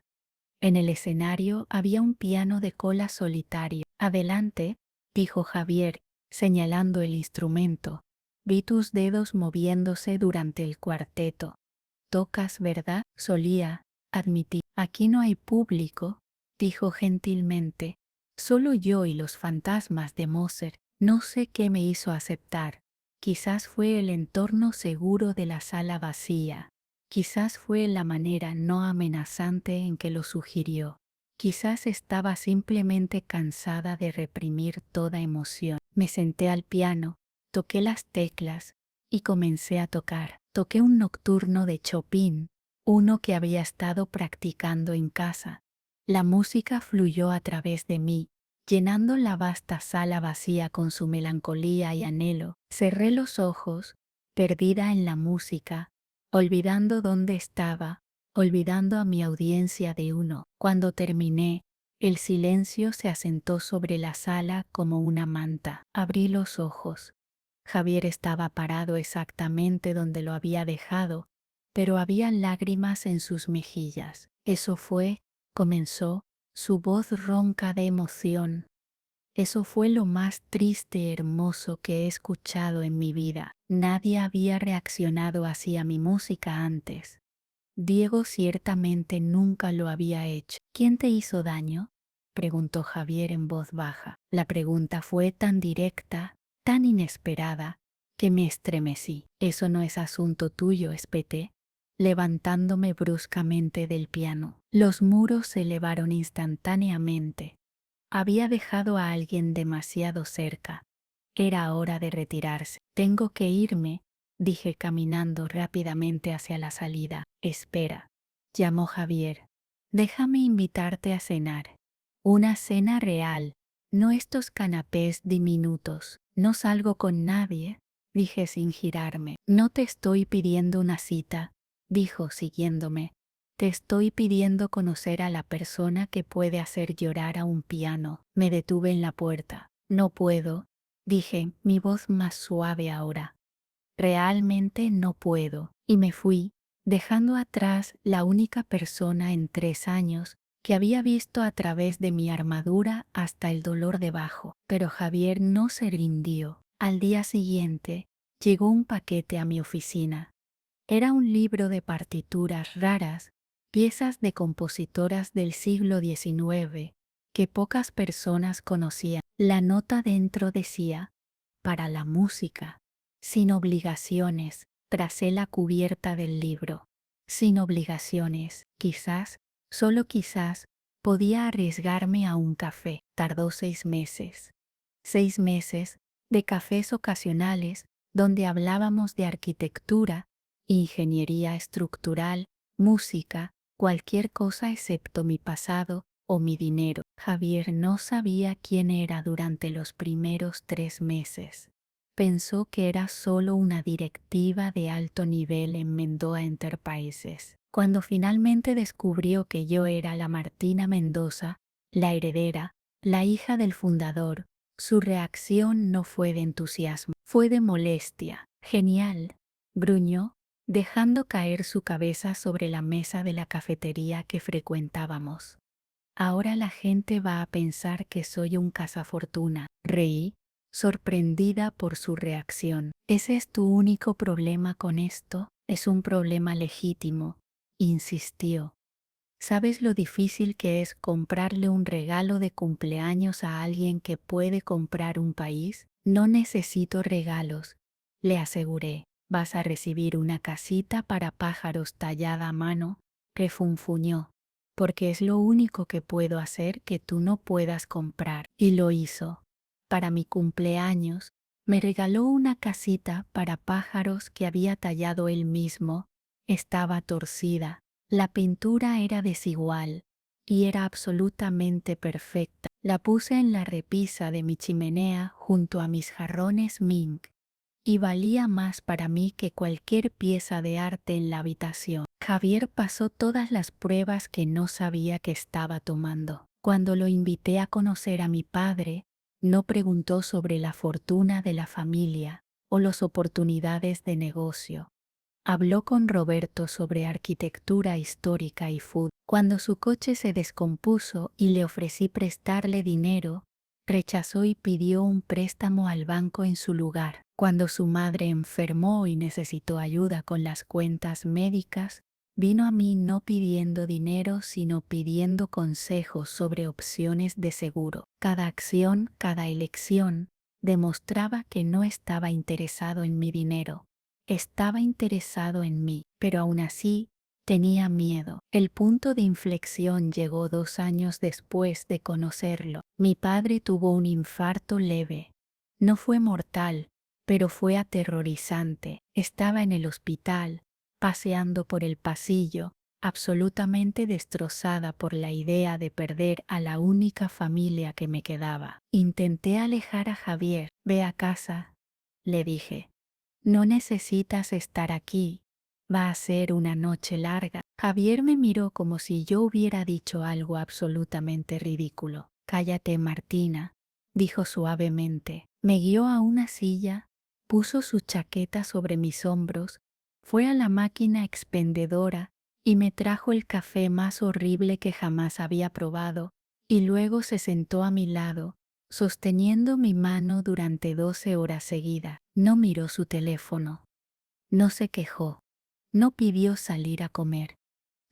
En el escenario había un piano de cola solitario. Adelante, dijo Javier, señalando el instrumento. Vi tus dedos moviéndose durante el cuarteto. Tocas, ¿verdad? Solía, admití. Aquí no hay público, dijo gentilmente. Solo yo y los fantasmas de Moser. No sé qué me hizo aceptar. Quizás fue el entorno seguro de la sala vacía. Quizás fue la manera no amenazante en que lo sugirió. Quizás estaba simplemente cansada de reprimir toda emoción. Me senté al piano, toqué las teclas y comencé a tocar. Toqué un nocturno de Chopin, uno que había estado practicando en casa. La música fluyó a través de mí, llenando la vasta sala vacía con su melancolía y anhelo. Cerré los ojos, perdida en la música, olvidando dónde estaba, olvidando a mi audiencia de uno. Cuando terminé, el silencio se asentó sobre la sala como una manta. Abrí los ojos. Javier estaba parado exactamente donde lo había dejado, pero había lágrimas en sus mejillas. Eso fue, comenzó, su voz ronca de emoción. Eso fue lo más triste y hermoso que he escuchado en mi vida. Nadie había reaccionado así a mi música antes. Diego ciertamente nunca lo había hecho. ¿Quién te hizo daño?, preguntó Javier en voz baja. La pregunta fue tan directa, tan inesperada, que me estremecí. Eso no es asunto tuyo, espeté, levantándome bruscamente del piano. Los muros se elevaron instantáneamente. Había dejado a alguien demasiado cerca. Era hora de retirarse. Tengo que irme, dije caminando rápidamente hacia la salida. Espera, llamó Javier. Déjame invitarte a cenar. Una cena real, no estos canapés diminutos. No salgo con nadie, dije sin girarme. No te estoy pidiendo una cita, dijo siguiéndome. Te estoy pidiendo conocer a la persona que puede hacer llorar a un piano. Me detuve en la puerta. No puedo, dije, mi voz más suave ahora. Realmente no puedo. Y me fui, dejando atrás la única persona en 3 años que había visto a través de mi armadura hasta el dolor debajo. Pero Javier no se rindió. Al día siguiente, llegó un paquete a mi oficina. Era un libro de partituras raras, piezas de compositoras del siglo XIX, que pocas personas conocían. La nota dentro decía, para la música, sin obligaciones. Tracé la cubierta del libro. Sin obligaciones, quizás, solo quizás, podía arriesgarme a un café. Tardó 6 meses. 6 meses de cafés ocasionales donde hablábamos de arquitectura, ingeniería estructural, música, cualquier cosa excepto mi pasado o mi dinero. Javier no sabía quién era durante los primeros 3 meses. Pensó que era solo una directiva de alto nivel en Mendoza Enterprises. Cuando finalmente descubrió que yo era la Martina Mendoza, la heredera, la hija del fundador, su reacción no fue de entusiasmo, fue de molestia. Genial, gruñó, dejando caer su cabeza sobre la mesa de la cafetería que frecuentábamos. Ahora la gente va a pensar que soy un cazafortuna. Reí, sorprendida por su reacción. ¿Ese es tu único problema con esto? Es un problema legítimo, insistió. ¿Sabes lo difícil que es comprarle un regalo de cumpleaños a alguien que puede comprar un país? No necesito regalos, le aseguré. Vas a recibir una casita para pájaros tallada a mano, refunfuñó, porque es lo único que puedo hacer que tú no puedas comprar. Y lo hizo. Para mi cumpleaños, me regaló una casita para pájaros que había tallado él mismo. Estaba torcida. La pintura era desigual y era absolutamente perfecta. La puse en la repisa de mi chimenea junto a mis jarrones mink y valía más para mí que cualquier pieza de arte en la habitación. Javier pasó todas las pruebas que no sabía que estaba tomando. Cuando lo invité a conocer a mi padre, no preguntó sobre la fortuna de la familia o las oportunidades de negocio. Habló con Roberto sobre arquitectura histórica y fútbol. Cuando su coche se descompuso y le ofrecí prestarle dinero, rechazó y pidió un préstamo al banco en su lugar. Cuando su madre enfermó y necesitó ayuda con las cuentas médicas, vino a mí no pidiendo dinero sino pidiendo consejos sobre opciones de seguro. Cada acción, cada elección, demostraba que no estaba interesado en mi dinero. Estaba interesado en mí, pero aún así tenía miedo. El punto de inflexión llegó 2 años después de conocerlo. Mi padre tuvo un infarto leve. No fue mortal, pero fue aterrorizante. Estaba en el hospital, paseando por el pasillo, absolutamente destrozada por la idea de perder a la única familia que me quedaba. Intenté alejar a Javier. Ve a casa, le dije. No necesitas estar aquí. Va a ser una noche larga. Javier me miró como si yo hubiera dicho algo absolutamente ridículo. Cállate, Martina, dijo suavemente. Me guió a una silla, puso su chaqueta sobre mis hombros, fue a la máquina expendedora y me trajo el café más horrible que jamás había probado, y luego se sentó a mi lado, sosteniendo mi mano durante 12 horas seguidas. No miró su teléfono. No se quejó. No pidió salir a comer.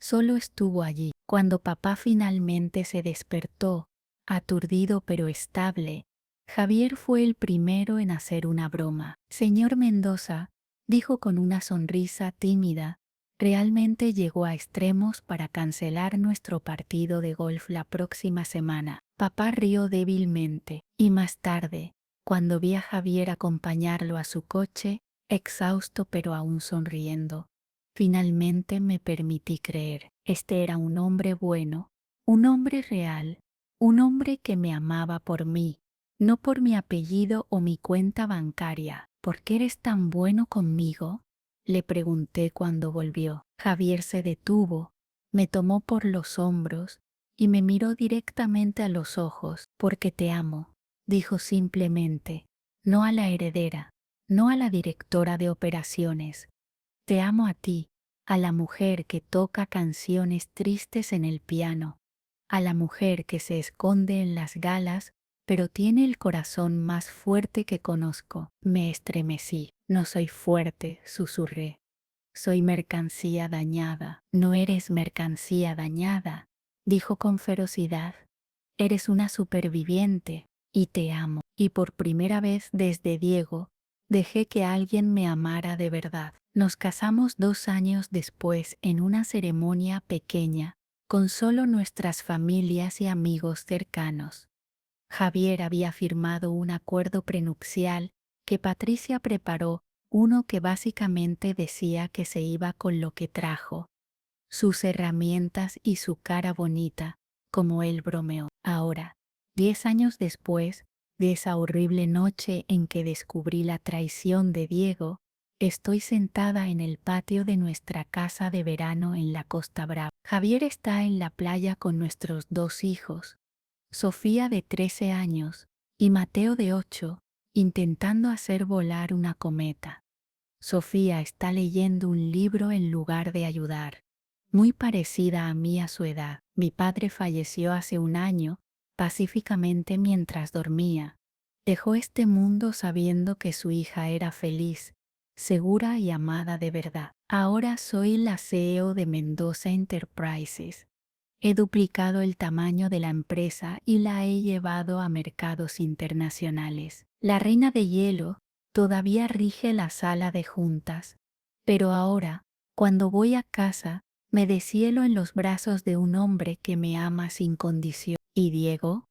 Solo estuvo allí. Cuando papá finalmente se despertó, aturdido pero estable, Javier fue el primero en hacer una broma. Señor Mendoza, dijo con una sonrisa tímida, realmente llegó a extremos para cancelar nuestro partido de golf la próxima semana. Papá rió débilmente, y más tarde, cuando vi a Javier acompañarlo a su coche, exhausto pero aún sonriendo, finalmente me permití creer. Este era un hombre bueno, un hombre real, un hombre que me amaba por mí, no por mi apellido o mi cuenta bancaria. ¿Por qué eres tan bueno conmigo?, le pregunté cuando volvió. Javier se detuvo, me tomó por los hombros y me miró directamente a los ojos. Porque te amo, dijo simplemente, no a la heredera, no a la directora de operaciones. Te amo a ti, a la mujer que toca canciones tristes en el piano, a la mujer que se esconde en las galas, pero tiene el corazón más fuerte que conozco. Me estremecí. No soy fuerte, susurré. Soy mercancía dañada. No eres mercancía dañada, dijo con ferocidad. Eres una superviviente, y te amo. Y por primera vez desde Diego, dejé que alguien me amara de verdad. Nos casamos 2 años después en una ceremonia pequeña, con solo nuestras familias y amigos cercanos. Javier había firmado un acuerdo prenupcial que Patricia preparó, uno que básicamente decía que se iba con lo que trajo, sus herramientas y su cara bonita, como él bromeó. Ahora, 10 años después de esa horrible noche en que descubrí la traición de Diego, estoy sentada en el patio de nuestra casa de verano en la Costa Brava. Javier está en la playa con nuestros 2 hijos, Sofía de 13 años y Mateo de 8, intentando hacer volar una cometa. Sofía está leyendo un libro en lugar de ayudar, muy parecida a mí a su edad. Mi padre falleció hace un año, pacíficamente mientras dormía. Dejó este mundo sabiendo que su hija era feliz, segura y amada de verdad. Ahora soy la CEO de Mendoza Enterprises. He duplicado el tamaño de la empresa y la he llevado a mercados internacionales. La reina de hielo todavía rige la sala de juntas, pero ahora, cuando voy a casa, me deshielo en los brazos de un hombre que me ama sin condición. ¿Y Diego?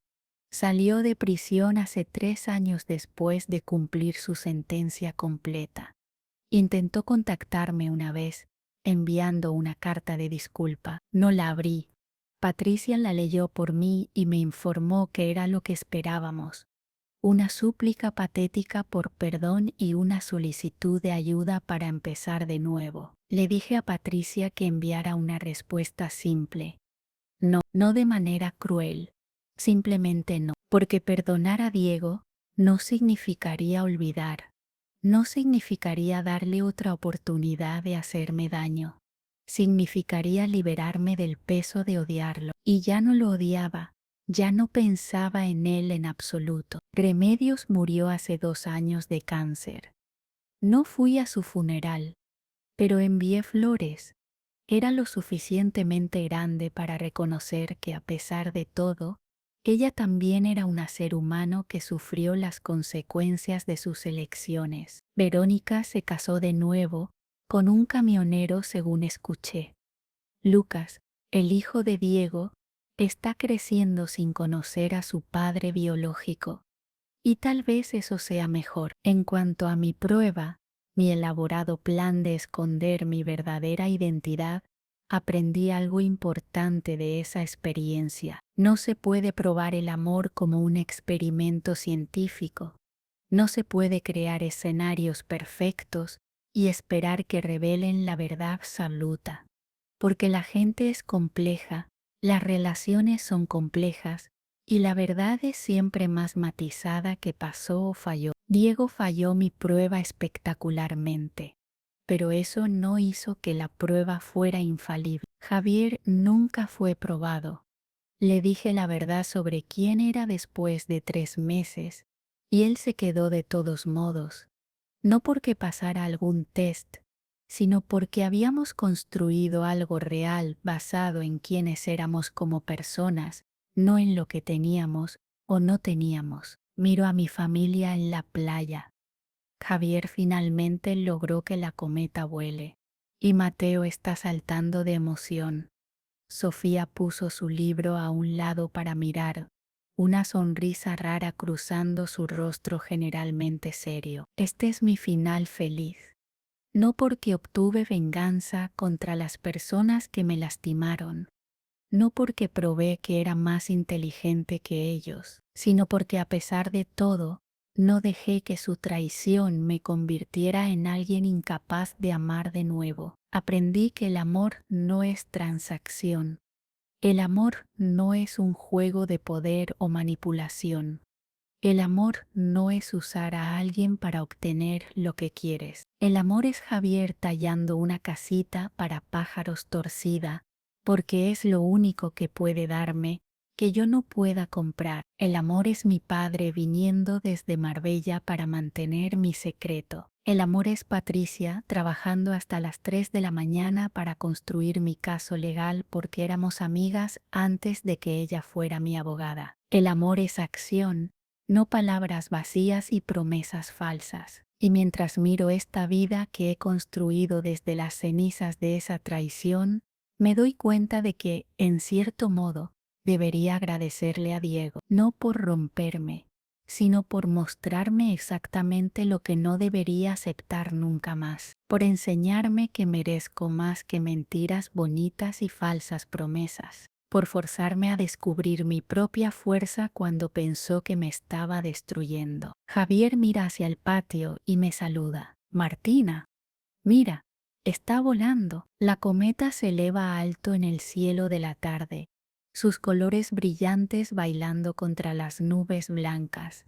Salió de prisión hace 3 años después de cumplir su sentencia completa. Intentó contactarme una vez, enviando una carta de disculpa. No la abrí. Patricia la leyó por mí y me informó que era lo que esperábamos: una súplica patética por perdón y una solicitud de ayuda para empezar de nuevo. Le dije a Patricia que enviara una respuesta simple. No, no de manera cruel. Simplemente no. Porque perdonar a Diego no significaría olvidar. No significaría darle otra oportunidad de hacerme daño. Significaría liberarme del peso de odiarlo. Y ya no lo odiaba. Ya no pensaba en él en absoluto. Remedios murió hace 2 años de cáncer. No fui a su funeral, pero envié flores. Era lo suficientemente grande para reconocer que, a pesar de todo, ella también era un ser humano que sufrió las consecuencias de sus elecciones. Verónica se casó de nuevo con un camionero, según escuché. Lucas, el hijo de Diego, está creciendo sin conocer a su padre biológico. Y tal vez eso sea mejor. En cuanto a mi prueba, mi elaborado plan de esconder mi verdadera identidad, aprendí algo importante de esa experiencia. No se puede probar el amor como un experimento científico. No se puede crear escenarios perfectos y esperar que revelen la verdad absoluta. Porque la gente es compleja, las relaciones son complejas, y la verdad es siempre más matizada que pasó o falló. Diego falló mi prueba espectacularmente, pero eso no hizo que la prueba fuera infalible. Javier nunca fue probado. Le dije la verdad sobre quién era después de 3 meses, y él se quedó de todos modos. No porque pasara algún test, sino porque habíamos construido algo real basado en quiénes éramos como personas, no en lo que teníamos o no teníamos. Miro a mi familia en la playa. Javier finalmente logró que la cometa vuele, y Mateo está saltando de emoción. Sofía puso su libro a un lado para mirar, una sonrisa rara cruzando su rostro generalmente serio. Este es mi final feliz. No porque obtuve venganza contra las personas que me lastimaron, no porque probé que era más inteligente que ellos, sino porque, a pesar de todo, No dejé que su traición me convirtiera en alguien incapaz de amar de nuevo. Aprendí que el amor no es transacción. El amor no es un juego de poder o manipulación. El amor no es usar a alguien para obtener lo que quieres. El amor es Javier tallando una casita para pájaros torcida, porque es lo único que puede darme, que yo no pueda comprar. El amor es mi padre viniendo desde Marbella para mantener mi secreto. El amor es Patricia trabajando hasta las 3 de la mañana para construir mi caso legal porque éramos amigas antes de que ella fuera mi abogada. El amor es acción, no palabras vacías y promesas falsas. Y mientras miro esta vida que he construido desde las cenizas de esa traición, me doy cuenta de que, en cierto modo, debería agradecerle a Diego, no por romperme, sino por mostrarme exactamente lo que no debería aceptar nunca más, por enseñarme que merezco más que mentiras bonitas y falsas promesas, por forzarme a descubrir mi propia fuerza cuando pensó que me estaba destruyendo. Javier mira hacia el patio y me saluda. Martina, mira, está volando. La cometa se eleva alto en el cielo de la tarde, sus colores brillantes bailando contra las nubes blancas.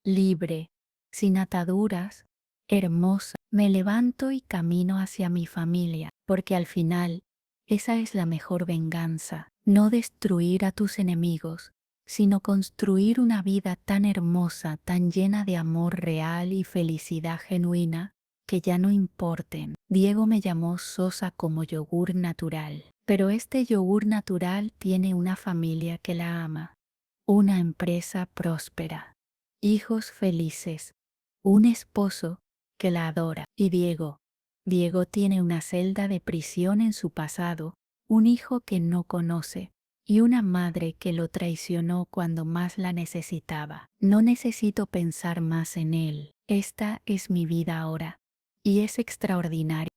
Libre, sin ataduras, hermosa. Me levanto y camino hacia mi familia, porque al final, esa es la mejor venganza. No destruir a tus enemigos, sino construir una vida tan hermosa, tan llena de amor real y felicidad genuina, que ya no importen. Diego me llamó sosa como yogur natural, pero este yogur natural tiene una familia que la ama, una empresa próspera, hijos felices, un esposo que la adora. Y Diego tiene una celda de prisión en su pasado, un hijo que no conoce y una madre que lo traicionó cuando más la necesitaba. No necesito pensar más en él. Esta es mi vida ahora y es extraordinaria.